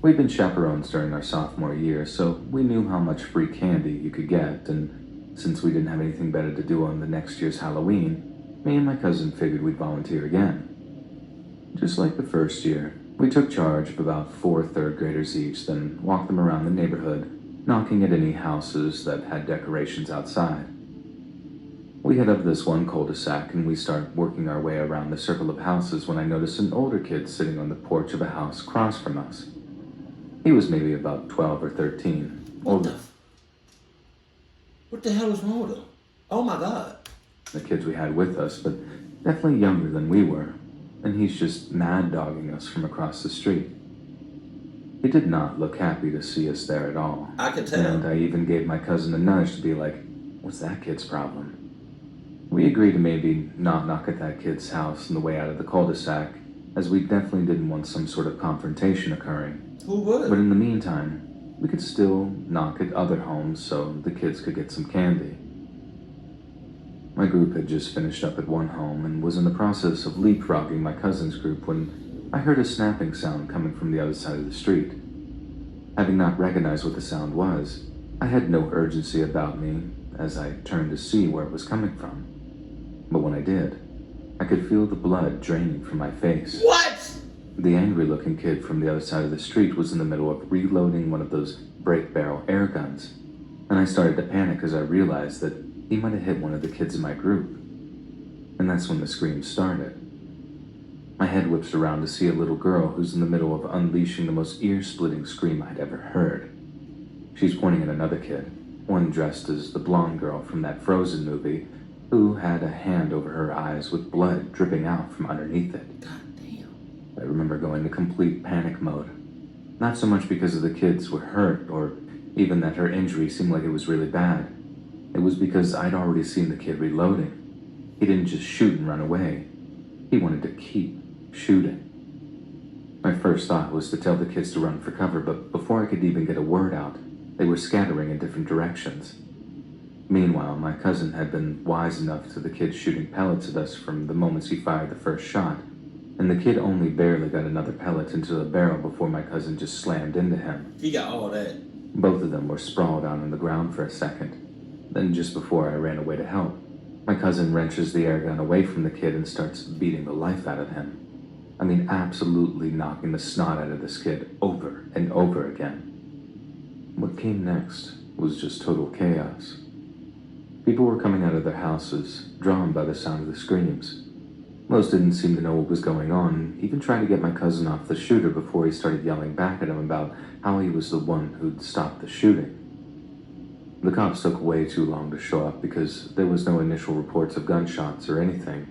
Speaker 1: We'd been chaperones during our sophomore year, so we knew how much free candy you could get, and since we didn't have anything better to do on the next year's Halloween, me and my cousin figured we'd volunteer again. Just like the first year, we took charge of about 4 third graders each, then walked them around the neighborhood, knocking at any houses that had decorations outside. We head up this one cul-de-sac and we start working our way around the circle of houses when I notice an older kid sitting on the porch of a house across from us. He was maybe about 12 or 13.
Speaker 2: What the hell is wrong with him? Oh my God.
Speaker 1: The kids we had with us, but definitely younger than we were, and he's just mad dogging us from across the street. He did not look happy to see us there at all.
Speaker 2: I could tell.
Speaker 1: And I even gave my cousin a nudge to be like, what's that kid's problem? We agreed to maybe not knock at that kid's house on the way out of the cul-de-sac, as we definitely didn't want some sort of confrontation occurring.
Speaker 2: Who would?
Speaker 1: But in the meantime, we could still knock at other homes so the kids could get some candy. My group had just finished up at one home and was in the process of leapfrogging my cousin's group when I heard a snapping sound coming from the other side of the street. Having not recognized what the sound was, I had no urgency about me as I turned to see where it was coming from. But when I did, I could feel the blood draining from my face.
Speaker 2: What?
Speaker 1: The angry-looking kid from the other side of the street was in the middle of reloading one of those break-barrel air guns, and I started to panic as I realized that he might have hit one of the kids in my group. And that's when the screams started. My head whips around to see a little girl who's in the middle of unleashing the most ear-splitting scream I'd ever heard. She's pointing at another kid, one dressed as the blonde girl from that Frozen movie, who had a hand over her eyes with blood dripping out from underneath it.
Speaker 2: God damn.
Speaker 1: I remember going to complete panic mode. Not so much because of the kids were hurt, or even that her injury seemed like it was really bad. It was because I'd already seen the kid reloading. He didn't just shoot and run away. He wanted to keep shooting. My first thought was to tell the kids to run for cover, but before I could even get a word out, They were scattering in different directions. Meanwhile, my cousin had been wise enough to the kid shooting pellets at us from the moments he fired the first shot, and the kid only barely got another pellet into the barrel before my cousin just slammed into him.
Speaker 2: He got all that.
Speaker 1: Both of them were sprawled out on the ground for a second. Then just before I ran away to help, my cousin wrenches the air gun away from the kid and starts beating the life out of him. I mean, absolutely knocking the snot out of this kid over and over again. What came next was just total chaos. People were coming out of their houses, drawn by the sound of the screams. Most didn't seem to know what was going on, even trying to get my cousin off the shooter before he started yelling back at him about how he was the one who'd stopped the shooting. The cops took way too long to show up because there was no initial reports of gunshots or anything.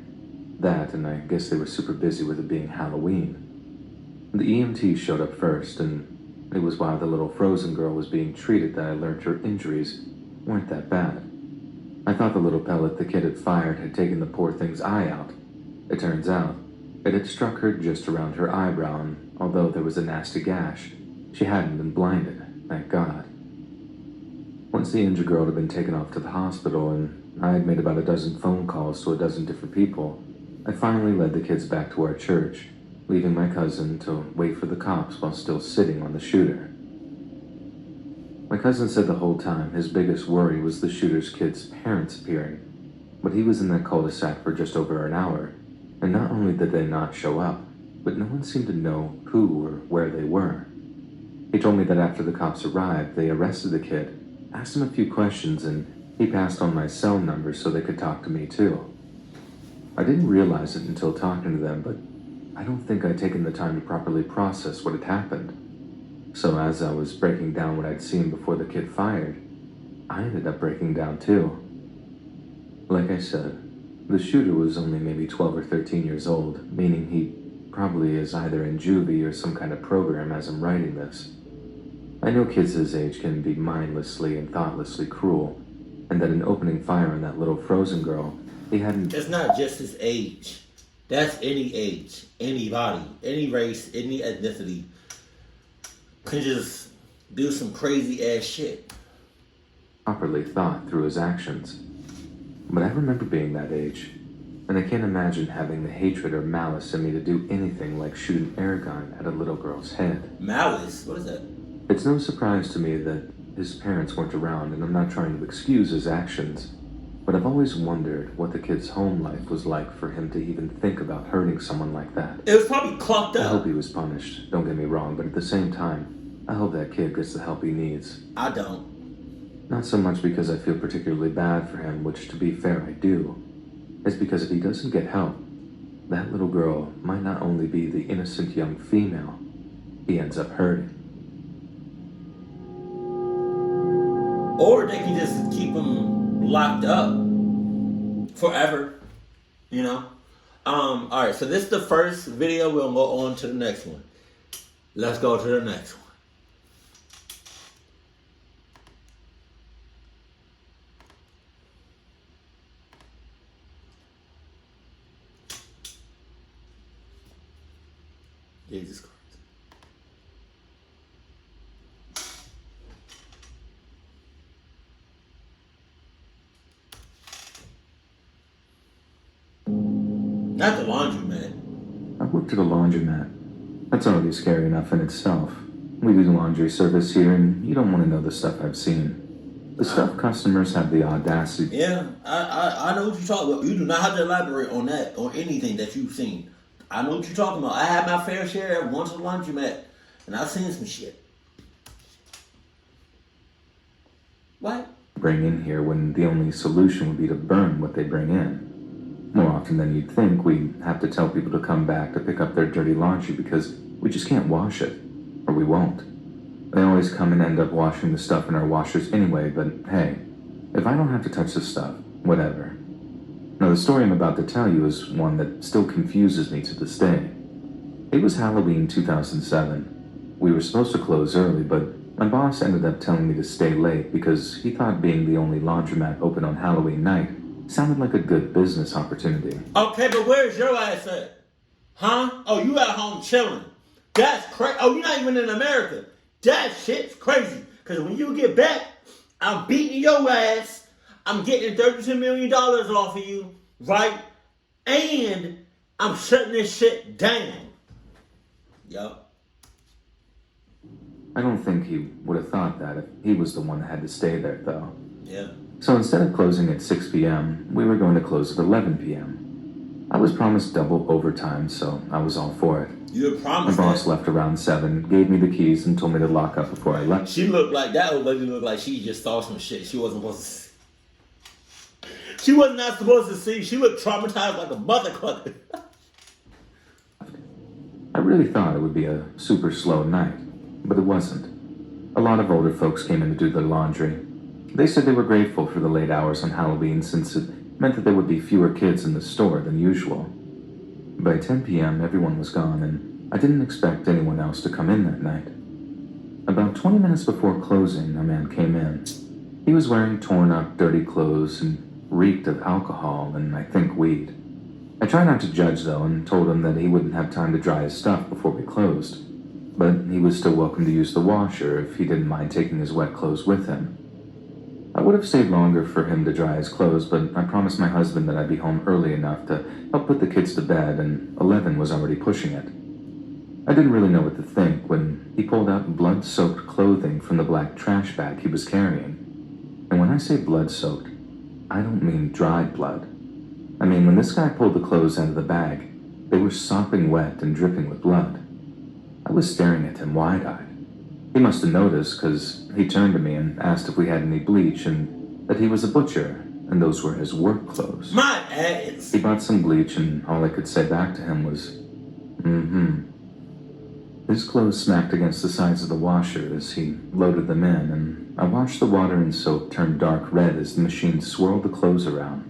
Speaker 1: That, and I guess they were super busy with it being Halloween. The EMT showed up first, and it was while the little frozen girl was being treated that I learned her injuries weren't that bad. I thought the little pellet the kid had fired had taken the poor thing's eye out. It turns out, it had struck her just around her eyebrow, and although there was a nasty gash, she hadn't been blinded, thank God. Once the injured girl had been taken off to the hospital, and I had made about a dozen phone calls to a dozen different people, I finally led the kids back to our church, leaving my cousin to wait for the cops while still sitting on the shooter. My cousin said the whole time his biggest worry was the shooter's kids' parents appearing, but he was in that cul-de-sac for just over an hour, and not only did they not show up, but no one seemed to know who or where they were. He told me that after the cops arrived, they arrested the kid, asked him a few questions, and he passed on my cell number so they could talk to me too. I didn't realize it until talking to them, but I don't think I'd taken the time to properly process what had happened. So as I was breaking down what I'd seen before the kid fired, I ended up breaking down too. Like I said, the shooter was only maybe 12 or 13 years old, meaning he probably is either in juvie or some kind of program as I'm writing this. I know kids his age can be mindlessly and thoughtlessly cruel, and that in opening fire on that little frozen girl, he hadn't...
Speaker 2: It's not just his age. That's any age, anybody, any race, any ethnicity can just do some crazy ass shit.
Speaker 1: Properly thought through his actions. But I remember being that age, and I can't imagine having the hatred or malice in me to do anything like shoot an air gun at a little girl's head.
Speaker 2: Malice? What is that?
Speaker 1: It's no surprise to me that his parents weren't around, and I'm not trying to excuse his actions, but I've always wondered what the kid's home life was like for him to even think about hurting someone like that.
Speaker 2: It was probably clocked
Speaker 1: I
Speaker 2: up.
Speaker 1: hope he was punished, don't get me wrong, but at the same time, I hope that kid gets the help he needs.
Speaker 2: I don't.
Speaker 1: Not so much because I feel particularly bad for him, which to be fair I do. It's because if he doesn't get help, that little girl might not only be the innocent young female he ends up hurting.
Speaker 2: Or they can just keep him locked up forever, you know? Alright, so this is the first video. We'll go on to the next one. Let's go to the next one. Jesus Christ. Not the laundromat.
Speaker 1: I worked at a laundromat. That's already scary enough in itself. We do laundry service here, and you don't want to know the stuff I've seen. The stuff customers have the audacity...
Speaker 2: Yeah, I know what you're talking about. You do not have to elaborate on that, on anything that you've seen. I know what you're talking about. I had my fair share at once at a laundromat, and I've seen some shit. What?
Speaker 1: Bring in here when the only solution would be to burn what they bring in. More often than you'd think, we have to tell people to come back to pick up their dirty laundry because we just can't wash it, or we won't. They always come and end up washing the stuff in our washers anyway, but hey, if I don't have to touch the stuff, whatever. Now, the story I'm about to tell you is one that still confuses me to this day. It was Halloween 2007. We were supposed to close early, but my boss ended up telling me to stay late because he thought being the only laundromat open on Halloween night sounded like a good business opportunity.
Speaker 2: Okay, but where's your ass at? Huh? Oh, you at home chilling. That's crazy. Oh, you're not even in America. That shit's crazy. Because when you get back, I'm beating your ass. I'm getting $32 million off of you, right? And I'm shutting this shit down. Yup.
Speaker 1: I don't think he would have thought that if he was the one that had to stay there, though.
Speaker 2: Yeah.
Speaker 1: So instead of closing at 6 p.m., we were going to close at 11 p.m. I was promised double overtime, so I was all for it.
Speaker 2: You were
Speaker 1: My
Speaker 2: promised
Speaker 1: boss
Speaker 2: that.
Speaker 1: left around 7, gave me the keys, and told me to lock up before I left.
Speaker 2: She looked like that old lady looked like she just saw some shit she wasn't supposed to see. She was not supposed to see. She looked traumatized like a motherfucker.
Speaker 1: I really thought it would be a super slow night, but it wasn't. A lot of older folks came in to do their laundry. They said they were grateful for the late hours on Halloween since it meant that there would be fewer kids in the store than usual. By 10 p.m., everyone was gone, and I didn't expect anyone else to come in that night. About 20 minutes before closing, a man came in. He was wearing torn-up, dirty clothes and reeked of alcohol and, I think, weed. I tried not to judge, though, and told him that he wouldn't have time to dry his stuff before we closed. But he was still welcome to use the washer if he didn't mind taking his wet clothes with him. I would have stayed longer for him to dry his clothes, but I promised my husband that I'd be home early enough to help put the kids to bed, and 11 was already pushing it. I didn't really know what to think when he pulled out blood-soaked clothing from the black trash bag he was carrying. And when I say blood-soaked, I don't mean dried blood. I mean, when this guy pulled the clothes out of the bag, they were sopping wet and dripping with blood. I was staring at him wide-eyed. He must have noticed, because he turned to me and asked if we had any bleach, and that he was a butcher, and those were his work clothes.
Speaker 2: My ass.
Speaker 1: He bought some bleach, and all I could say back to him was, mm-hmm. His clothes smacked against the sides of the washer as he loaded them in, and I watched the water and soap turn dark red as the machine swirled the clothes around.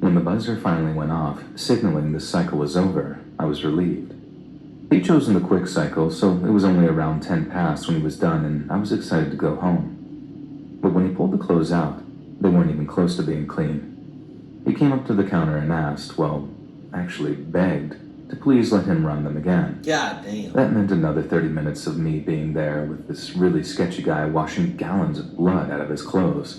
Speaker 1: When the buzzer finally went off, signaling the cycle was over, I was relieved. He'd chosen the quick cycle, so it was only around 10 past when he was done, and I was excited to go home. But when he pulled the clothes out, they weren't even close to being clean. He came up to the counter and asked, well, actually begged, to please let him run them again.
Speaker 2: God damn.
Speaker 1: That meant another 30 minutes of me being there with this really sketchy guy washing gallons of blood out of his clothes.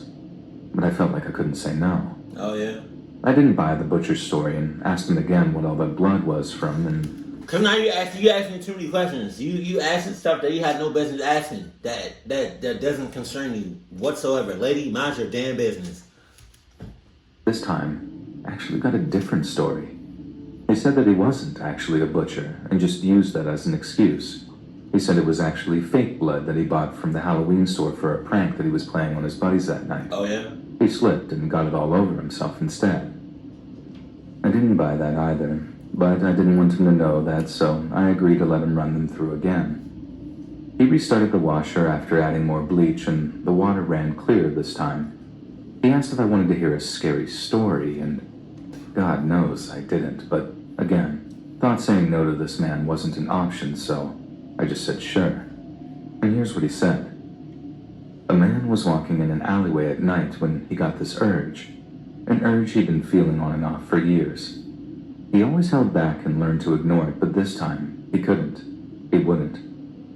Speaker 1: But I felt like I couldn't say no.
Speaker 2: Oh, yeah?
Speaker 1: I didn't buy the butcher's story and asked him again what all that blood was from, and
Speaker 2: Because now you asking too many questions. You asking stuff that you had no business asking. That doesn't concern you whatsoever. Lady, mind your damn business.
Speaker 1: this time, I actually got a different story. He said that he wasn't actually a butcher and just used that as an excuse. He said it was actually fake blood that he bought from the Halloween store for a prank that he was playing on his buddies that night.
Speaker 2: Oh, yeah?
Speaker 1: He slipped and got it all over himself instead. I didn't buy that either, but I didn't want him to know that, so I agreed to let him run them through again. He restarted the washer after adding more bleach, and the water ran clear this time. He asked if I wanted to hear a scary story, and God knows I didn't, but again, thought saying no to this man wasn't an option, so I just said sure. And here's what he said. A man was walking in an alleyway at night when he got this urge, an urge he'd been feeling on and off for years. He always held back and learned to ignore it, but this time, he couldn't. He wouldn't.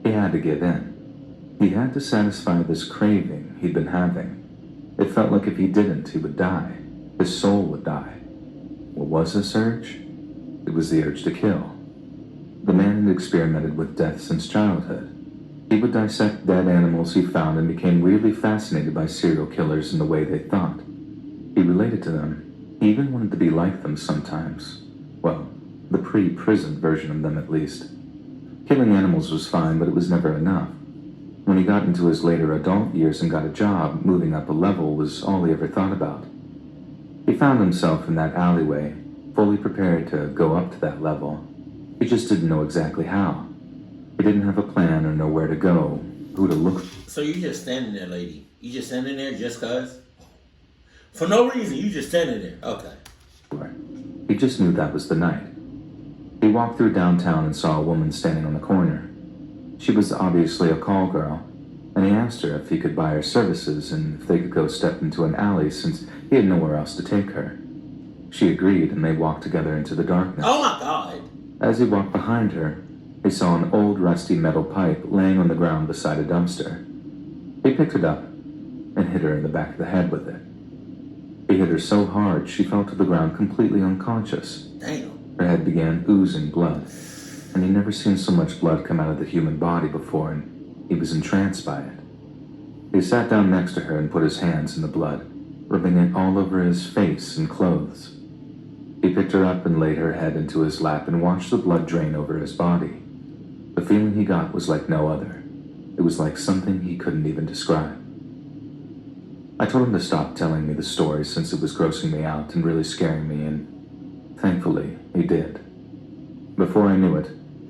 Speaker 1: He had to give in. He had to satisfy this craving he'd been having. It felt like if he didn't, he would die. His soul would die. What was this urge? It was the urge to kill. The man had experimented with death since childhood. He would dissect dead animals he found and became really fascinated by serial killers and the way they thought. He related to them. He even wanted to be like them sometimes. Well, the pre-prison version of them at least. Killing animals was fine, but it was never enough. When he got into his later adult years and got a job, moving up a level was all he ever thought about. He found himself in that alleyway, fully prepared to go up to that level. He just didn't know exactly how. He didn't have a plan or know where to go, who to look for.
Speaker 2: So you just standing there, lady. You just standing there just cause? For no reason, you just standing there. Okay.
Speaker 1: He just knew that was the night. He walked through downtown and saw a woman standing on the corner. She was obviously a call girl, and he asked her if he could buy her services and if they could go step into an alley since he had nowhere else to take her. She agreed, and they walked together into the darkness.
Speaker 2: Oh my God.
Speaker 1: As he walked behind her, he saw an old rusty metal pipe laying on the ground beside a dumpster. He picked it up and hit her in the back of the head with it. He hit her so hard she fell to the ground completely unconscious.
Speaker 2: Damn.
Speaker 1: Her head began oozing blood, and he'd never seen so much blood come out of the human body before, and he was entranced by it. He sat down next to her and put his hands in the blood, rubbing it all over his face and clothes. He picked her up and laid her head into his lap and watched the blood drain over his body. The feeling he got was like no other. It was like something he couldn't even describe. I told him to stop telling me the story since it was grossing me out and really scaring me, and thankfully he did. Before I knew it,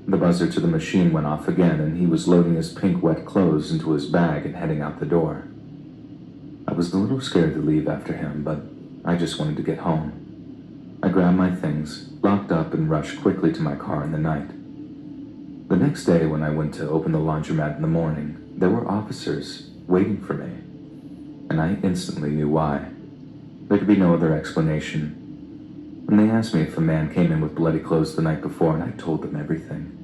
Speaker 1: the buzzer to the machine went off again and he was loading his pink wet clothes into his bag and heading out the door. I was a little scared to leave after him, but I just wanted to get home. I grabbed my things, locked up, and rushed quickly to my car in the night. The next day when I went to open the laundromat in the morning, there were officers waiting for me. And I instantly knew why. There could be no other explanation. When they asked me if a man came in with bloody clothes the night before, and I told them everything.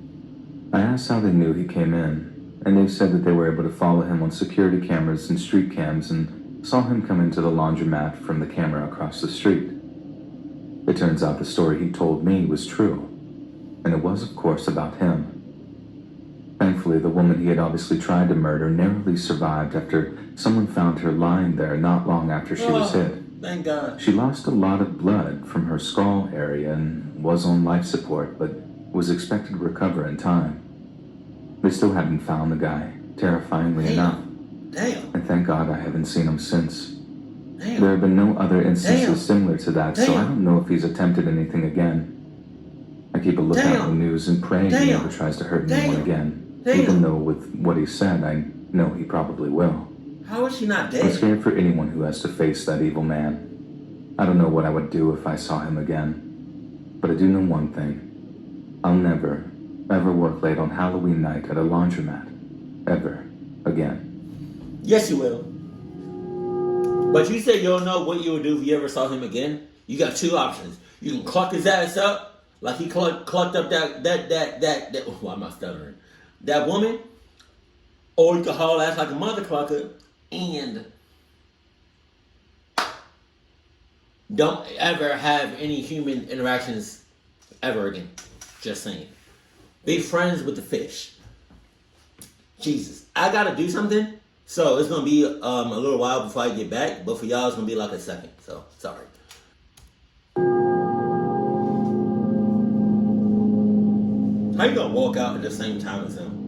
Speaker 1: I asked how they knew he came in, and they said that they were able to follow him on security cameras and street cams and saw him come into the laundromat from the camera across the street. It turns out the story he told me was true, and it was, of course, about him. Thankfully, the woman he had obviously tried to murder narrowly survived after someone found her lying there not long after she was hit.
Speaker 2: Thank God.
Speaker 1: She lost a lot of blood from her skull area and was on life support, but was expected to recover in time. They still haven't found the guy, terrifyingly enough.
Speaker 2: Damn.
Speaker 1: And thank God I haven't seen him since.
Speaker 2: Damn.
Speaker 1: There have been no other instances
Speaker 2: Damn.
Speaker 1: similar to that, so I
Speaker 2: Damn.
Speaker 1: don't know if he's attempted anything again. I keep a lookout
Speaker 2: Damn.
Speaker 1: on the news and praying he
Speaker 2: Damn.
Speaker 1: never tries to hurt
Speaker 2: Damn.
Speaker 1: anyone again.
Speaker 2: Damn.
Speaker 1: Even though with what he said, I know he probably will.
Speaker 2: How is she not
Speaker 1: I'm
Speaker 2: dead?
Speaker 1: scared for anyone who has to face that evil man. I don't know what I would do if I saw him again. But I do know one thing. I'll never, ever work late on Halloween night at a laundromat. Ever. Again.
Speaker 2: Yes, you will. But you said you don't know what you would do if you ever saw him again. You got two options. You can cluck his ass up, like he clucked up that. Why am I stuttering? That woman, or you can haul ass like a mother clucker and don't ever have any human interactions ever again. Just saying. Be friends with the fish. Jesus, I gotta do something, so it's gonna be a little while before I get back. But for y'all, it's gonna be like a second. So sorry. How you gonna walk out at the same time as him?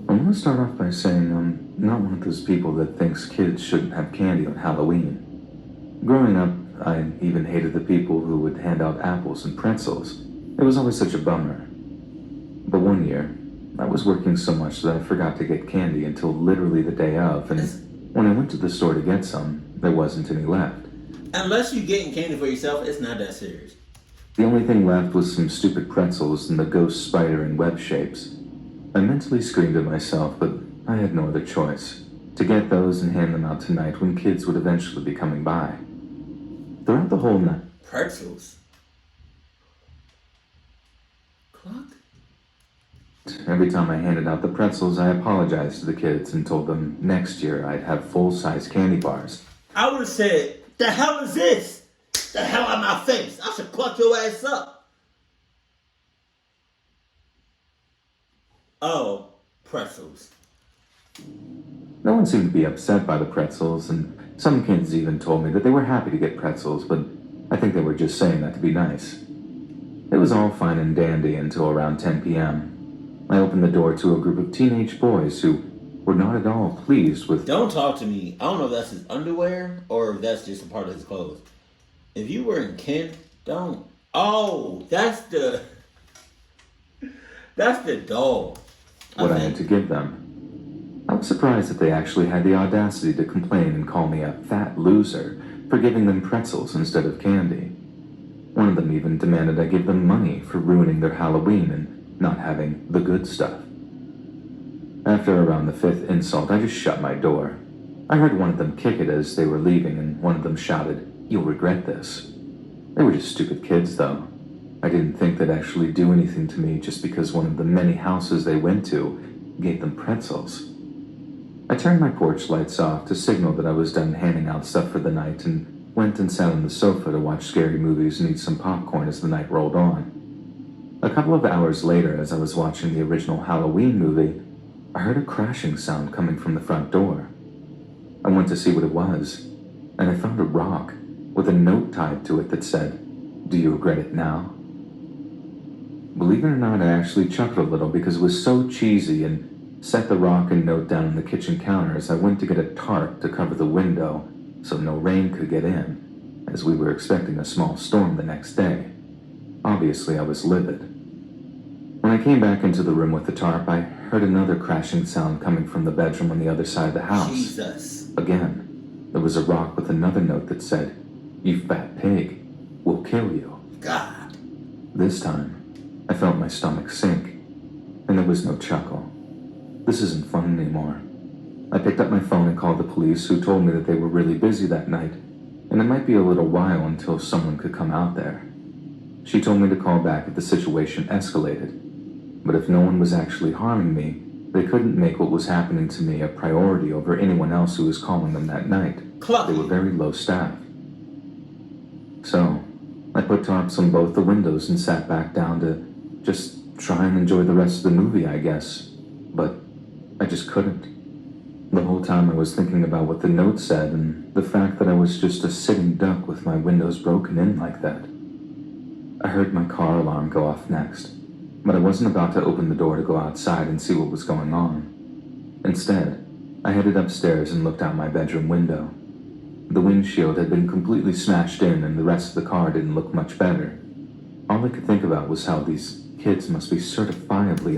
Speaker 1: I want to start off by saying I'm not one of those people that thinks kids shouldn't have candy on Halloween. Growing up, I even hated the people who would hand out apples and pretzels. It was always such a bummer. But one year, I was working so much that I forgot to get candy until literally the day of, and when I went to the store to get some, there wasn't any left.
Speaker 2: Unless you're getting candy for yourself, it's not that serious.
Speaker 1: The only thing left was some stupid pretzels and the ghost spider and web shapes. I mentally screamed at myself, but I had no other choice. To get those and hand them out tonight when kids would eventually be coming by. Throughout the whole night,
Speaker 2: Pretzels. Clock?
Speaker 1: every time I handed out the pretzels, I apologized to the kids and told them next year I'd have full-size candy bars.
Speaker 2: I would have said, "The hell is this? The hell out my face! I should cluck your ass up." Oh, pretzels.
Speaker 1: No one seemed to be upset by the pretzels, and some kids even told me that they were happy to get pretzels, but I think they were just saying that to be nice. It was all fine and dandy until around 10 p.m. I opened the door to a group of teenage boys who were not at all pleased with...
Speaker 2: Don't talk to me. I don't know if that's his underwear or if that's just a part of his clothes. If you were in Ken, don't. Oh, that's the doll.
Speaker 1: what I had to give them. I was surprised that they actually had the audacity to complain and call me a fat loser for giving them pretzels instead of candy. One of them even demanded I give them money for ruining their Halloween and not having the good stuff. After around the 5th insult, I just shut my door. I heard one of them kick it as they were leaving, and one of them shouted, "You'll regret this." They were just stupid kids, though. I didn't think they'd actually do anything to me just because one of the many houses they went to gave them pretzels. I turned my porch lights off to signal that I was done handing out stuff for the night and went and sat on the sofa to watch scary movies and eat some popcorn as the night rolled on. A couple of hours later, as I was watching the original Halloween movie, I heard a crashing sound coming from the front door. I went to see what it was, and I found a rock with a note tied to it that said, "Do you regret it now?" Believe it or not, I actually chuckled a little because it was so cheesy, and set the rock and note down on the kitchen counter as I went to get a tarp to cover the window so no rain could get in, as we were expecting a small storm the next day. Obviously, I was livid. When I came back into the room with the tarp, I heard another crashing sound coming from the bedroom on the other side of the house.
Speaker 2: Jesus.
Speaker 1: Again, there was a rock with another note that said, "You fat pig, we'll kill you."
Speaker 2: God.
Speaker 1: This time, I felt my stomach sink, and there was no chuckle. This isn't fun anymore. I picked up my phone and called the police, who told me that they were really busy that night, and it might be a little while until someone could come out there. She told me to call back if the situation escalated, but if no one was actually harming me, they couldn't make what was happening to me a priority over anyone else who was calling them that night. They were very low staff. So, I put tarps on both the windows and sat back down to just try and enjoy the rest of the movie, I guess. But I just couldn't. The whole time I was thinking about what the note said and the fact that I was just a sitting duck with my windows broken in like that. I heard my car alarm go off next, but I wasn't about to open the door to go outside and see what was going on. Instead, I headed upstairs and looked out my bedroom window. The windshield had been completely smashed in and the rest of the car didn't look much better. All I could think about was how these kids must be certifiably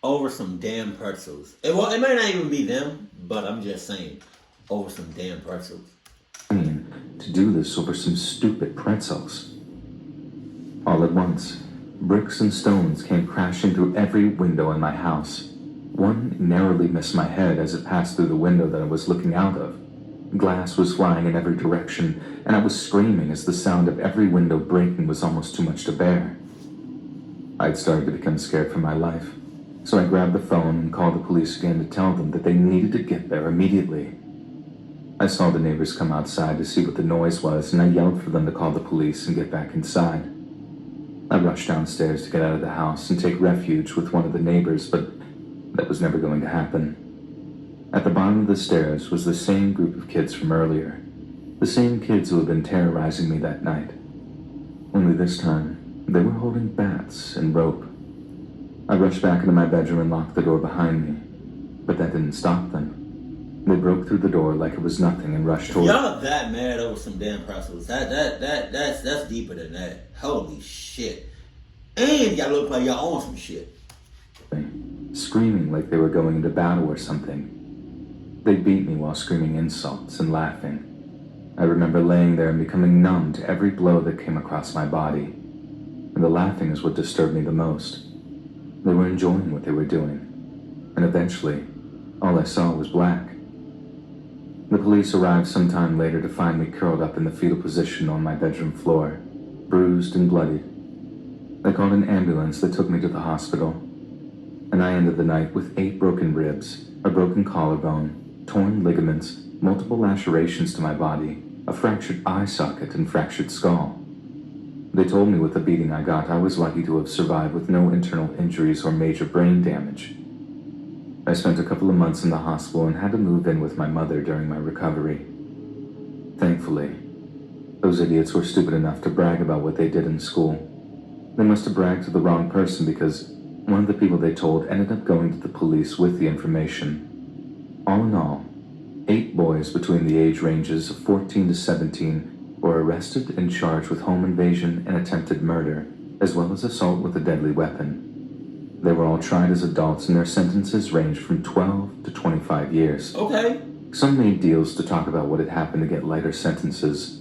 Speaker 2: Over some damn pretzels. It may not even be them, but I'm just saying, over some damn pretzels.
Speaker 1: to do this over some stupid pretzels. All at once, bricks and stones came crashing through every window in my house. One narrowly missed my head as it passed through the window that I was looking out of. Glass was flying in every direction, and I was screaming as the sound of every window breaking was almost too much to bear. I'd started to become scared for my life, so I grabbed the phone and called the police again to tell them that they needed to get there immediately. I saw the neighbors come outside to see what the noise was, and I yelled for them to call the police and get back inside. I rushed downstairs to get out of the house and take refuge with one of the neighbors, but that was never going to happen. At the bottom of the stairs was the same group of kids from earlier, the same kids who had been terrorizing me that night. Only this time, they were holding bats and rope. I rushed back into my bedroom and locked the door behind me, but that didn't stop them. They broke through the door like it was nothing and rushed toward
Speaker 2: Y'all that mad over some damn pretzels. That's deeper than that. Holy shit. And y'all look like y'all own some shit.
Speaker 1: screaming like they were going into battle or something. They beat me while screaming insults and laughing. I remember laying there and becoming numb to every blow that came across my body. And the laughing is what disturbed me the most. They were enjoying what they were doing. And eventually, all I saw was black. The police arrived sometime later to find me curled up in the fetal position on my bedroom floor, bruised and bloodied. They called an ambulance that took me to the hospital, and I ended the night with 8 broken ribs, a broken collarbone, torn ligaments, multiple lacerations to my body, a fractured eye socket, and fractured skull. They told me with the beating I got, I was lucky to have survived with no internal injuries or major brain damage. I spent a couple of months in the hospital and had to move in with my mother during my recovery. Thankfully, those idiots were stupid enough to brag about what they did in school. They must have bragged to the wrong person because one of the people they told ended up going to the police with the information. All in all, 8 boys between the age ranges of 14 to 17 were arrested and charged with home invasion and attempted murder, as well as assault with a deadly weapon. They were all tried as adults, and their sentences ranged from 12 to 25 years.
Speaker 2: Okay.
Speaker 1: Some made deals to talk about what had happened to get lighter sentences,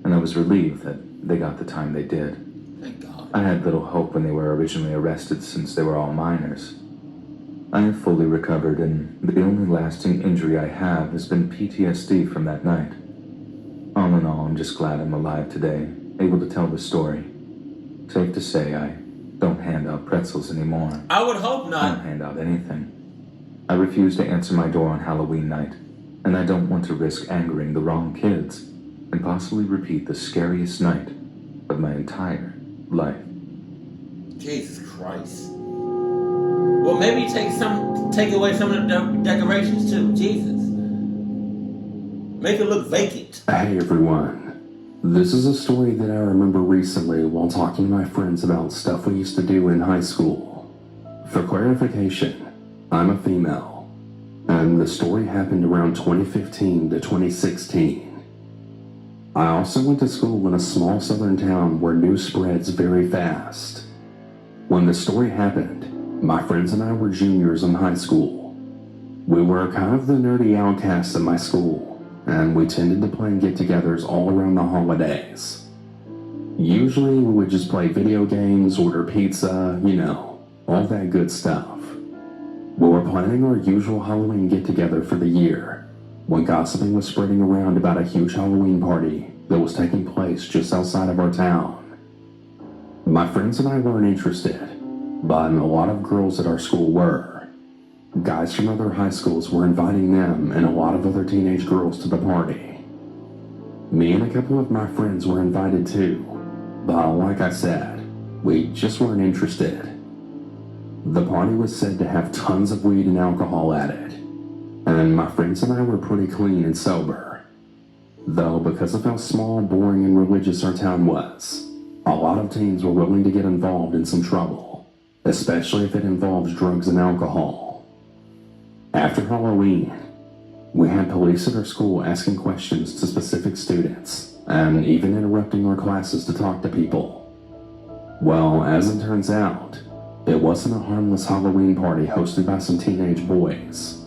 Speaker 1: and I was relieved that they got the time they did.
Speaker 2: Thank God.
Speaker 1: I had little hope when they were originally arrested since they were all minors. I have fully recovered, and the only lasting injury I have has been PTSD from that night. All in all, I'm just glad I'm alive today, able to tell the story. Safe to say, I don't hand out pretzels anymore.
Speaker 2: I would hope
Speaker 1: I
Speaker 2: not.
Speaker 1: don't hand out anything. I refuse to answer my door on Halloween night, and I don't want to risk angering the wrong kids and possibly repeat the scariest night of my entire life.
Speaker 2: Jesus Christ. Well, maybe take away some of the decorations too. Jesus. Make it look vacant.
Speaker 8: Hey everyone. This is a story that I remember recently while talking to my friends about stuff we used to do in high school. For clarification, I'm a female, and the story happened around 2015 to 2016. I also went to school in a small southern town where news spreads very fast. When the story happened, my friends and I were juniors in high school. We were kind of the nerdy outcasts at my school, and we tended to plan get-togethers all around the holidays. Usually we would just play video games, order pizza, all that good stuff. We were planning our usual Halloween get-together for the year when gossiping was spreading around about a huge Halloween party that was taking place just outside of our town. My friends and I weren't interested, but a lot of girls at our school were. Guys from other high schools were inviting them and a lot of other teenage girls to the party. Me and a couple of my friends were invited too, but like I said, we just weren't interested. The party was said to have tons of weed and alcohol at it, and my friends and I were pretty clean and sober. Though because of how small, boring, and religious our town was, a lot of teens were willing to get involved in some trouble, especially if it involves drugs and alcohol. After Halloween, we had police at our school asking questions to specific students, and even interrupting our classes to talk to people. Well, as it turns out, it wasn't a harmless Halloween party hosted by some teenage boys.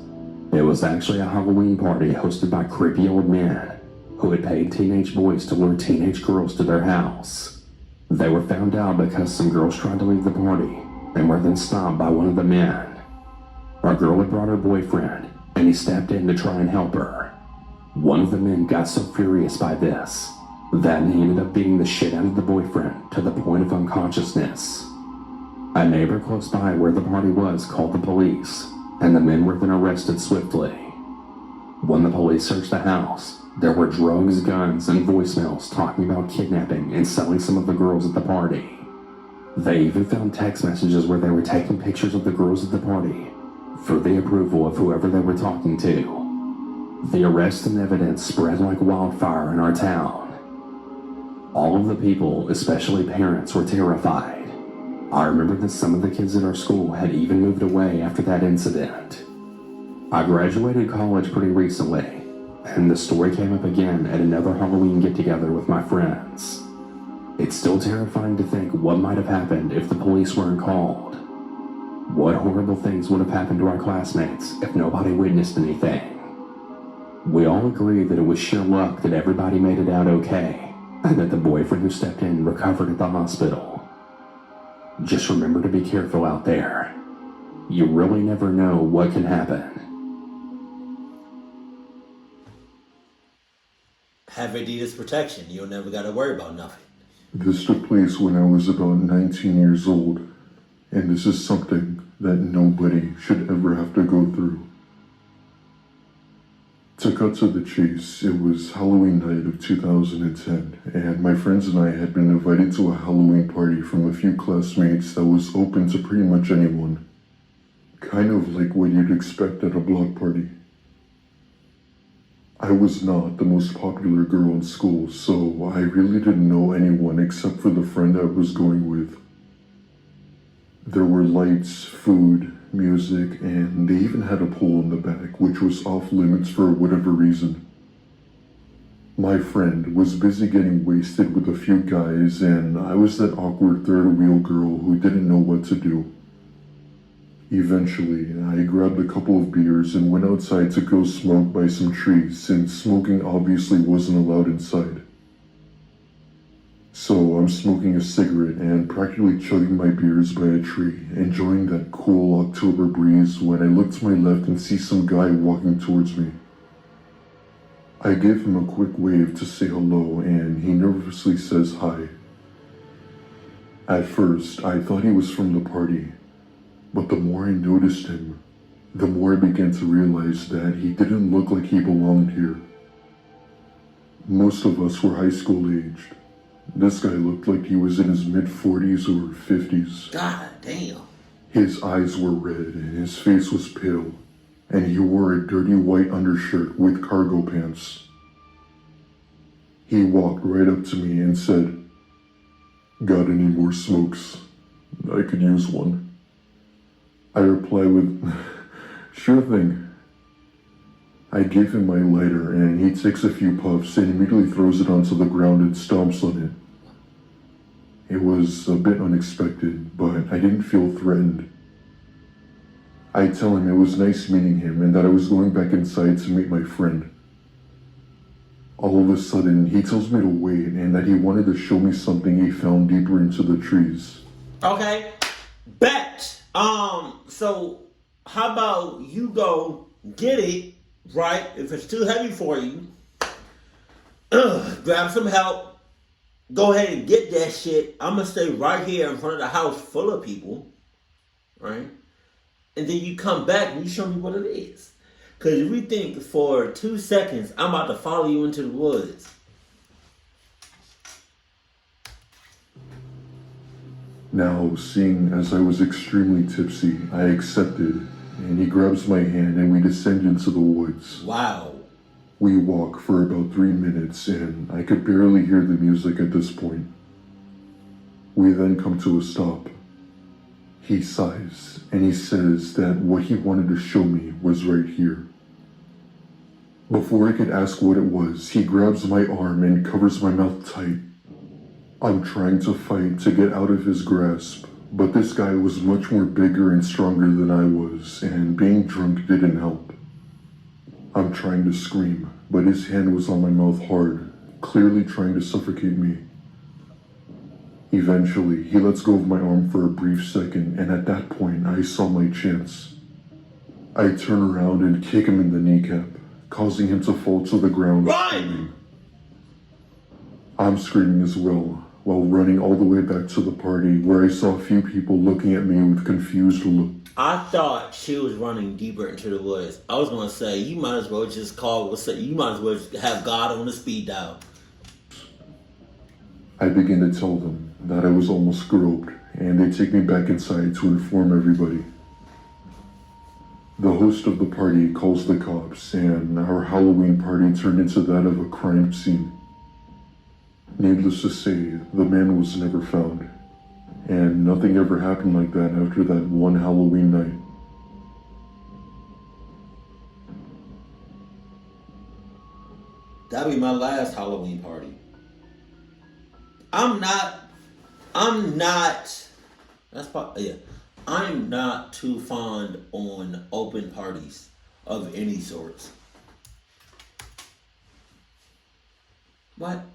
Speaker 8: It was actually a Halloween party hosted by creepy old men who had paid teenage boys to lure teenage girls to their house. They were found out because some girls tried to leave the party and were then stopped by one of the men. Our girl had brought her boyfriend, and he stepped in to try and help her. One of the men got so furious by this that he ended up beating the shit out of the boyfriend to the point of unconsciousness. A neighbor close by where the party was called the police, and the men were then arrested swiftly. When the police searched the house, there were drugs, guns, and voicemails talking about kidnapping and selling some of the girls at the party. They even found text messages where they were taking pictures of the girls at the party for the approval of whoever they were talking to. The arrest and evidence spread like wildfire in our town. All of the people, especially parents, were terrified. I remember that some of the kids at our school had even moved away after that incident. I graduated college pretty recently, and the story came up again at another Halloween get-together with my friends. It's still terrifying to think what might have happened if the police weren't called. What horrible things would have happened to our classmates if nobody witnessed anything. We all agree that it was sheer luck that everybody made it out okay, and that the boyfriend who stepped in recovered at the hospital. Just remember to be careful out there. You really never know what can happen.
Speaker 2: Have Adidas protection. You'll never got to worry about nothing.
Speaker 9: This took place when I was about 19 years old, and this is something that nobody should ever have to go through. To cut to the chase, it was Halloween night of 2010, and my friends and I had been invited to a Halloween party from a few classmates that was open to pretty much anyone. Kind of like what you'd expect at a block party. I was not the most popular girl in school, so I really didn't know anyone except for the friend I was going with. There were lights, food, music, and they even had a pool in the back, which was off limits for whatever reason. My friend was busy getting wasted with a few guys, and I was that awkward third wheel girl who didn't know what to do. Eventually, I grabbed a couple of beers and went outside to go smoke by some trees, since smoking obviously wasn't allowed inside. So I'm smoking a cigarette and practically chugging my beers by a tree, enjoying that cool October breeze when I look to my left and see some guy walking towards me. I give him a quick wave to say hello, and he nervously says hi. At first, I thought he was from the party, but the more I noticed him, The more I began to realize that he didn't look like he belonged here. Most of us were high school aged. This guy looked like he was in his mid-40s or 50s.
Speaker 2: God damn.
Speaker 9: His eyes were red and his face was pale, and he wore a dirty white undershirt with cargo pants. He walked right up to me and said, "Got any more smokes? I could use one." I replied with, "Sure thing." I gave him my lighter and he takes a few puffs and immediately throws it onto the ground and stomps on it. It was a bit unexpected, but I didn't feel threatened. I tell him it was nice meeting him and that I was going back inside to meet my friend. All of a sudden, he tells me to wait and that he wanted to show me something he found deeper into the trees.
Speaker 2: Okay. Bet. So how about you go get it, right? If it's too heavy for you, grab some help. Go ahead and get that shit. I'm gonna stay right here in front of the house full of people, right? And then you come back and you show me what it is. Because if we think for 2 seconds, I'm about to follow you into the woods.
Speaker 9: Now, seeing as I was extremely tipsy, I accepted, and he grabs my hand and we descend into the woods.
Speaker 2: Wow.
Speaker 9: We walk for about 3 minutes and I could barely hear the music at this point. We then come to a stop. He sighs and he says that what he wanted to show me was right here. Before I could ask what it was, he grabs my arm and covers my mouth tight. I'm trying to fight to get out of his grasp, but this guy was much more bigger and stronger than I was, and being drunk didn't help. I'm trying to scream, but his hand was on my mouth hard, clearly trying to suffocate me. Eventually, he lets go of my arm for a brief second, and at that point, I saw my chance. I turn around and kick him in the kneecap, causing him to fall to the ground screaming. I'm screaming as well, while running all the way back to the party where I saw a few people looking at me with confused look.
Speaker 2: I thought she was running deeper into the woods. I was going to say, you might as well just you might as well have God on the speed dial.
Speaker 9: I begin to tell them that I was almost groped, and they take me back inside to inform everybody. The host of the party calls the cops, and our Halloween party turned into that of a crime scene. Needless to say, the man was never found, and nothing ever happened like that after that one Halloween night.
Speaker 2: That'll be my last Halloween party. I'm not too fond on open parties of any sorts. What?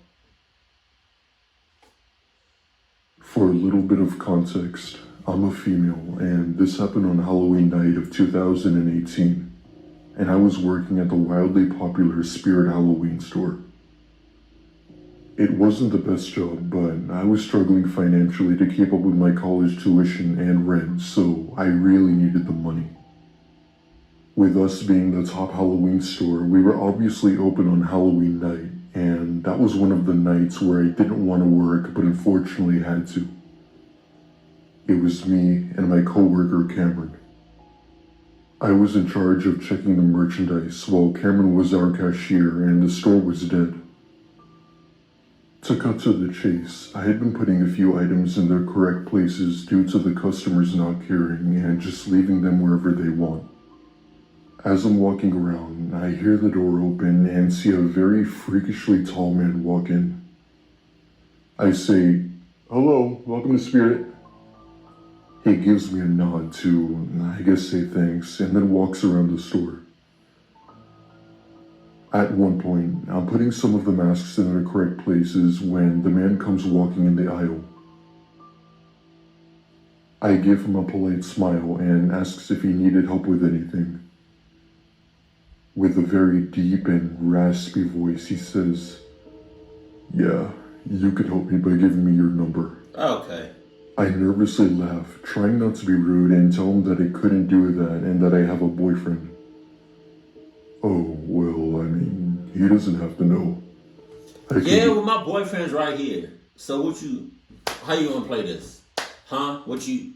Speaker 9: For a little bit of context, I'm a female, and this happened on Halloween night of 2018, and I was working at the wildly popular Spirit Halloween store. It wasn't the best job, but I was struggling financially to keep up with my college tuition and rent, so I really needed the money. With us being the top Halloween store, we were obviously open on Halloween night, and that was one of the nights where I didn't want to work, but unfortunately had to. It was me and my coworker Cameron. I was in charge of checking the merchandise while Cameron was our cashier and the store was dead. To cut to the chase, I had been putting a few items in their correct places due to the customers not caring and just leaving them wherever they want. As I'm walking around, I hear the door open and see a very freakishly tall man walk in. I say, "Hello, welcome to Spirit." He gives me a nod to, I guess, say thanks, and then walks around the store. At one point, I'm putting some of the masks in their correct places when the man comes walking in the aisle. I give him a polite smile and asks if he needed help with anything. With a very deep and raspy voice, he says, "Yeah, you could help me by giving me your number."
Speaker 2: Okay.
Speaker 9: I nervously laugh, trying not to be rude, and tell him that I couldn't do that and that I have a boyfriend. Oh, well, I mean, he doesn't have to know.
Speaker 2: Yeah, well, my boyfriend's right here. So how you gonna play this? Huh? What you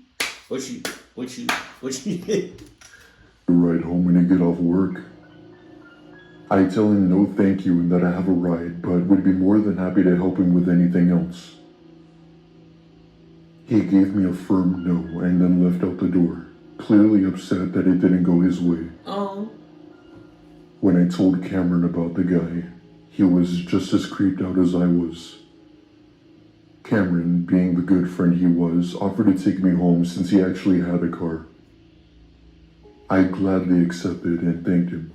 Speaker 9: Ride home when I get off work. I tell him no thank you and that I have a ride, but would be more than happy to help him with anything else. He gave me a firm no and then left out the door, clearly upset that it didn't go his way.
Speaker 2: Oh.
Speaker 9: When I told Cameron about the guy, he was just as creeped out as I was. Cameron, being the good friend he was, offered to take me home since he actually had a car. I gladly accepted and thanked him.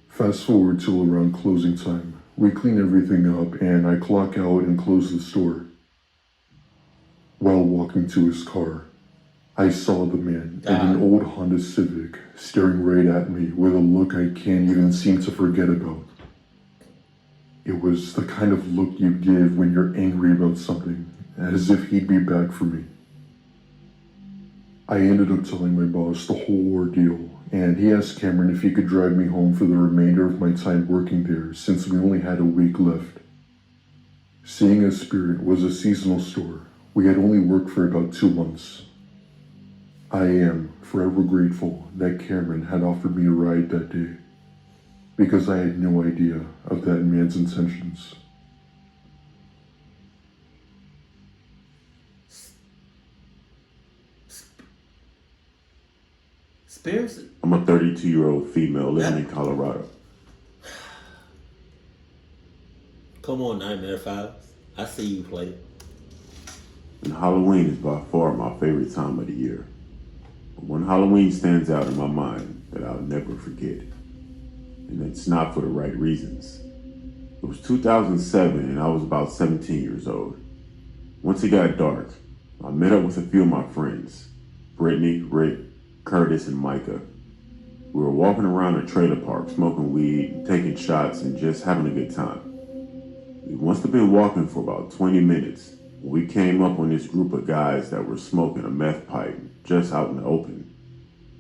Speaker 9: Fast forward till around closing time. We clean everything up and I clock out and close the store. While walking to his car, I saw the man in an old Honda Civic staring right at me with a look I can't even seem to forget about. It was the kind of look you give when you're angry about something, as if he'd be back for me. I ended up telling my boss the whole ordeal, and he asked Cameron if he could drive me home for the remainder of my time working there since we only had a week left. Seeing as Spirit was a seasonal store, we had only worked for about 2 months. I am forever grateful that Cameron had offered me a ride that day, because I had no idea of that man's intentions.
Speaker 2: Spirits?
Speaker 10: I'm a 32-year-old female living in Colorado.
Speaker 2: Come on, Nightmare Files. I see you play.
Speaker 10: And Halloween is by far my favorite time of the year. But one Halloween stands out in my mind that I'll never forget. And it's not for the right reasons. It was 2007 and I was about 17 years old. Once it got dark, I met up with a few of my friends, Brittany, Rick, Curtis, and Micah. We were walking around a trailer park, smoking weed, and taking shots, and just having a good time. We must have been walking for about 20 minutes when we came up on this group of guys that were smoking a meth pipe just out in the open.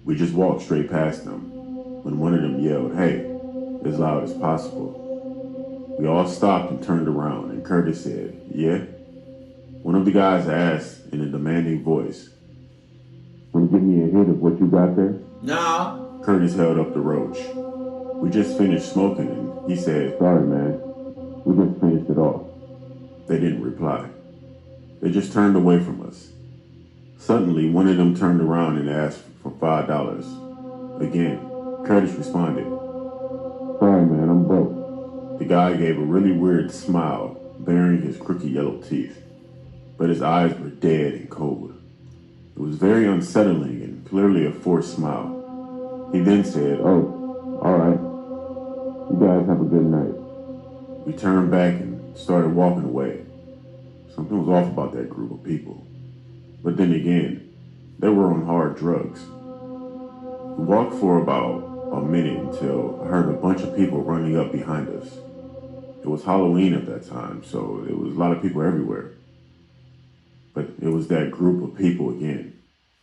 Speaker 10: We just walked straight past them when one of them yelled, "Hey," as loud as possible. We all stopped and turned around, and Curtis said, "Yeah?" One of the guys asked in a demanding voice, "Want to give me a hit of what you got there?"
Speaker 2: No.
Speaker 10: Curtis held up the roach. We just finished smoking, and he said, "Sorry, man. We just finished it off." They didn't reply. They just turned away from us. Suddenly, one of them turned around and asked for $5. Again, Curtis responded, "Sorry, man, I'm broke." The guy gave a really weird smile, baring his crooked yellow teeth, but his eyes were dead and cold. It was very unsettling and clearly a forced smile. He then said, "Oh, all right. You guys have a good night." We turned back and started walking away. Something was off about that group of people. But then again, they were on hard drugs. We walked for about a minute until I heard a bunch of people running up behind us. It was Halloween at that time, so there was a lot of people everywhere. But it was that group of people again,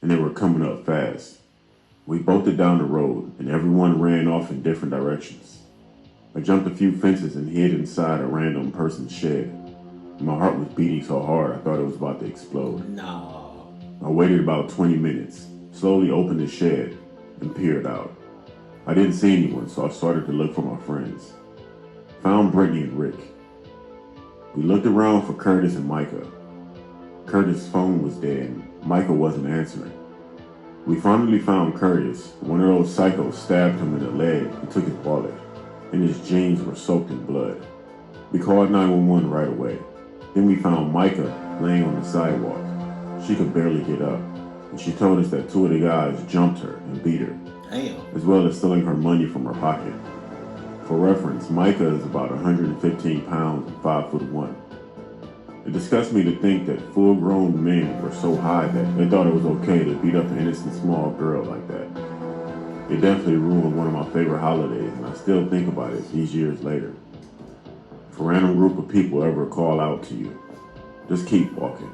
Speaker 10: and they were coming up fast. We bolted down the road, and everyone ran off in different directions. I jumped a few fences and hid inside a random person's shed. My heart was beating so hard I thought it was about to explode.
Speaker 2: No.
Speaker 10: I waited about 20 minutes, slowly opened the shed, and peered out. I didn't see anyone, so I started to look for my friends. Found Brittany and Rick. We looked around for Curtis and Micah. Curtis' phone was dead and Micah wasn't answering. We finally found Curtis. One of those psychos stabbed him in the leg and took his wallet, and his jeans were soaked in blood. We called 911 right away. Then we found Micah laying on the sidewalk. She could barely get up, and she told us that 2 of the guys jumped her and beat her,
Speaker 2: Damn.
Speaker 10: as well as stealing her money from her pocket. For reference, Micah is about 115 pounds and 5'1". It disgusts me to think that full-grown men were so high that they thought it was okay to beat up an innocent small girl like that. It definitely ruined one of my favorite holidays, and I still think about it these years later. If a random group of people ever call out to you, just keep walking.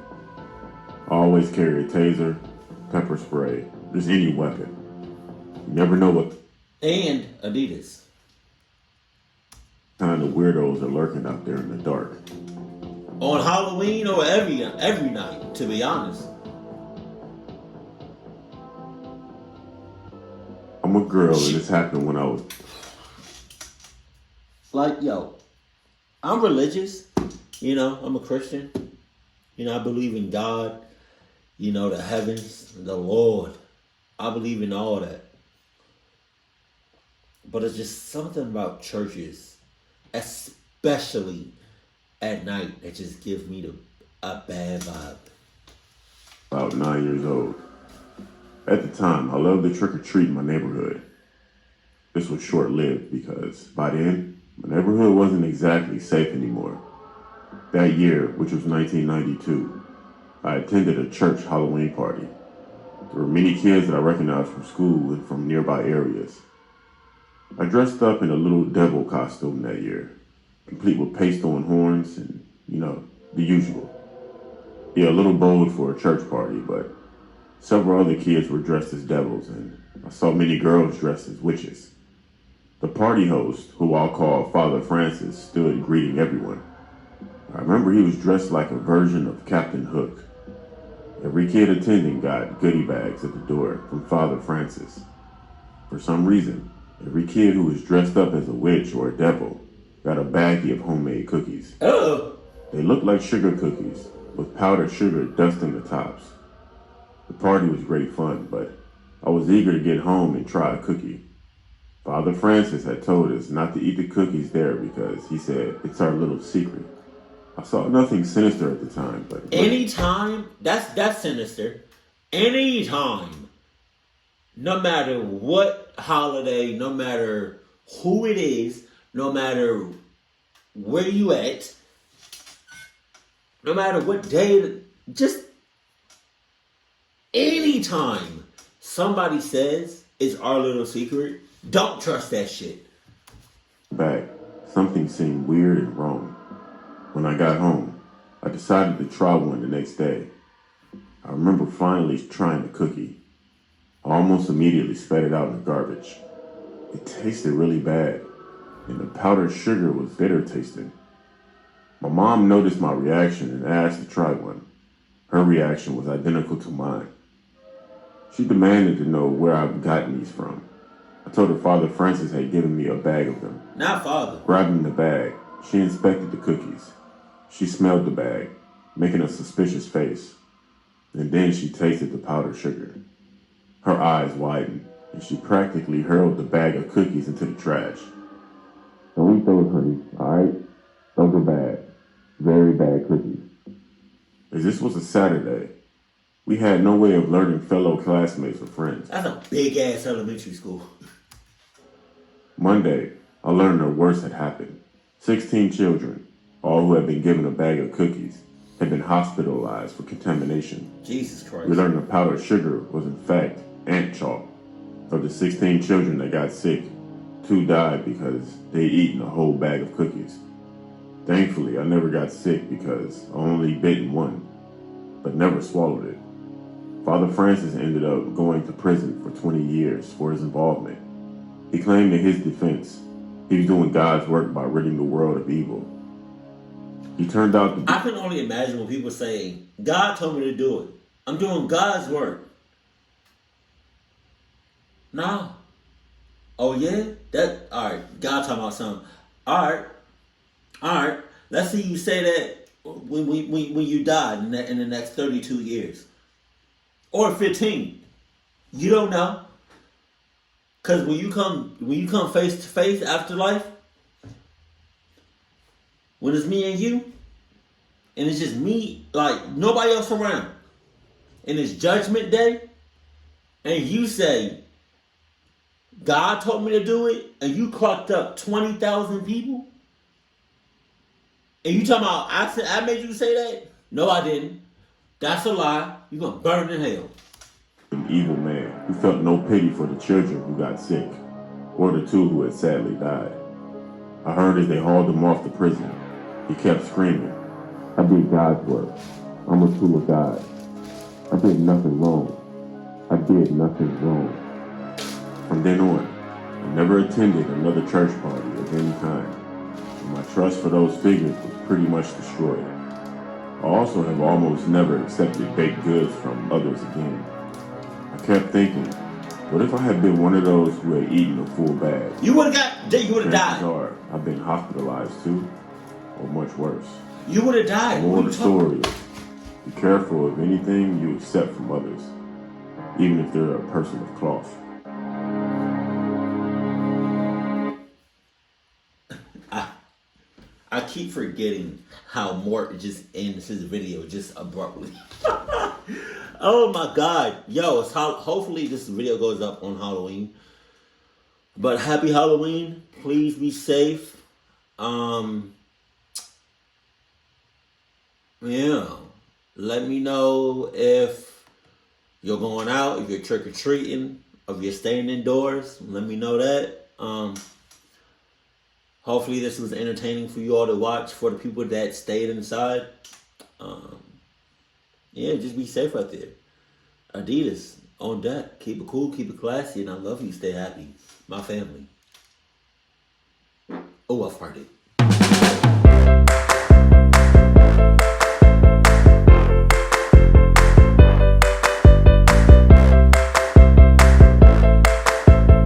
Speaker 10: Always carry a taser, pepper spray, just any weapon. You never know what
Speaker 2: And Adidas.
Speaker 10: kind of weirdos are lurking out there in the dark.
Speaker 2: On Halloween or every night, to be honest.
Speaker 10: I'm a girl, and this happened when I was
Speaker 2: Like, yo, I'm religious. You know, I'm a Christian. You know, I believe in God. You know, the heavens, the Lord. I believe in all that. But it's just something about churches, especially at night, that just gives me a bad vibe.
Speaker 10: about 9 years old. At the time, I loved the trick-or-treat in my neighborhood. This was short-lived because by then, my neighborhood wasn't exactly safe anymore. That year, which was 1992, I attended a church Halloween party. There were many kids that I recognized from school and from nearby areas. I dressed up in a little devil costume that year, complete with pastel and horns and, the usual. Yeah, a little bold for a church party, but several other kids were dressed as devils, and I saw many girls dressed as witches. The party host, who I'll call Father Francis, stood greeting everyone. I remember he was dressed like a version of Captain Hook. Every kid attending got goodie bags at the door from Father Francis. For some reason, every kid who was dressed up as a witch or a devil got a baggie of homemade cookies.
Speaker 2: Oh.
Speaker 10: They looked like sugar cookies, with powdered sugar dusting the tops. The party was great fun, but I was eager to get home and try a cookie. Father Francis had told us not to eat the cookies there because he said it's our little secret. I saw nothing sinister at the time, but
Speaker 2: Anytime, that's sinister. Anytime, no matter what holiday, no matter who it is, no matter where you at, no matter what day, just anytime somebody says it's our little secret, don't trust that shit.
Speaker 10: back, something seemed weird and wrong. When I got home, I decided to try one the next day. I remember finally trying the cookie. I almost immediately spat it out in the garbage. It tasted really bad, and the powdered sugar was bitter tasting. My mom noticed my reaction and asked to try one. Her reaction was identical to mine. She demanded to know where I'd gotten these from. I told her Father Francis had given me a bag of them.
Speaker 2: Not Father.
Speaker 10: Grabbing the bag, she inspected the cookies. She smelled the bag, making a suspicious face. And then she tasted the powdered sugar. Her eyes widened, and she practically hurled the bag of cookies into the trash. Don't eat those, honey, alright? Those are bad. Very bad cookies. As this was a Saturday, we had no way of alerting fellow classmates or friends.
Speaker 2: That's a big ass elementary school.
Speaker 10: Monday, I learned the worst had happened. 16 children, all who had been given a bag of cookies, had been hospitalized for contamination.
Speaker 2: Jesus Christ.
Speaker 10: We learned the powdered sugar was in fact ant chalk. Of the 16 children that got sick, 2 died because they'd eaten a whole bag of cookies. Thankfully, I never got sick because I only bitten one, but never swallowed it. Father Francis ended up going to prison for 20 years for his involvement. He claimed in his defense, he was doing God's work by ridding the world of evil. He turned out to be...
Speaker 2: I can only imagine when people say, God told me to do it. I'm doing God's work. No. Oh yeah? Alright, God talking about something. Alright. Let's see you say that when you die in the next 32 years. Or 15. You don't know. Cause when you come face to face after life, when it's me and you, and it's just me, like nobody else around, and it's judgment day, and you say, God told me to do it, and you clocked up 20,000 people, and you talking about I made you say that? No, I didn't. That's a lie. You're gonna burn in hell.
Speaker 10: An evil man who felt no pity for the children who got sick, or the 2 who had sadly died. I heard as they hauled him off to prison, he kept screaming, I did God's work. I'm a tool of God. I did nothing wrong. I did nothing wrong. From then on, I never attended another church party of any kind, and my trust for those figures was pretty much destroyed. I also have almost never accepted baked goods from others again. I kept thinking, what if I had been one of those who had eaten a full bag?
Speaker 2: You would have
Speaker 10: Chances
Speaker 2: died.
Speaker 10: are, I've been hospitalized too, or much worse.
Speaker 2: You would have died.
Speaker 10: The
Speaker 2: What
Speaker 10: moral
Speaker 2: are
Speaker 10: of
Speaker 2: you
Speaker 10: the
Speaker 2: talking
Speaker 10: story is, be careful of anything you accept from others, even if they're a person of cloth.
Speaker 2: I keep forgetting how Mort just ends his video just abruptly. Oh my God. Yo, hopefully this video goes up on Halloween. But happy Halloween. Please be safe. Yeah. Let me know if you're going out, if you're trick-or-treating, if you're staying indoors. Let me know that. Hopefully this was entertaining for you all to watch for the people that stayed inside. Yeah, just be safe out there. Adidas, on deck. Keep it cool, keep it classy, and I love you. Stay happy. My family. Oh, I farted.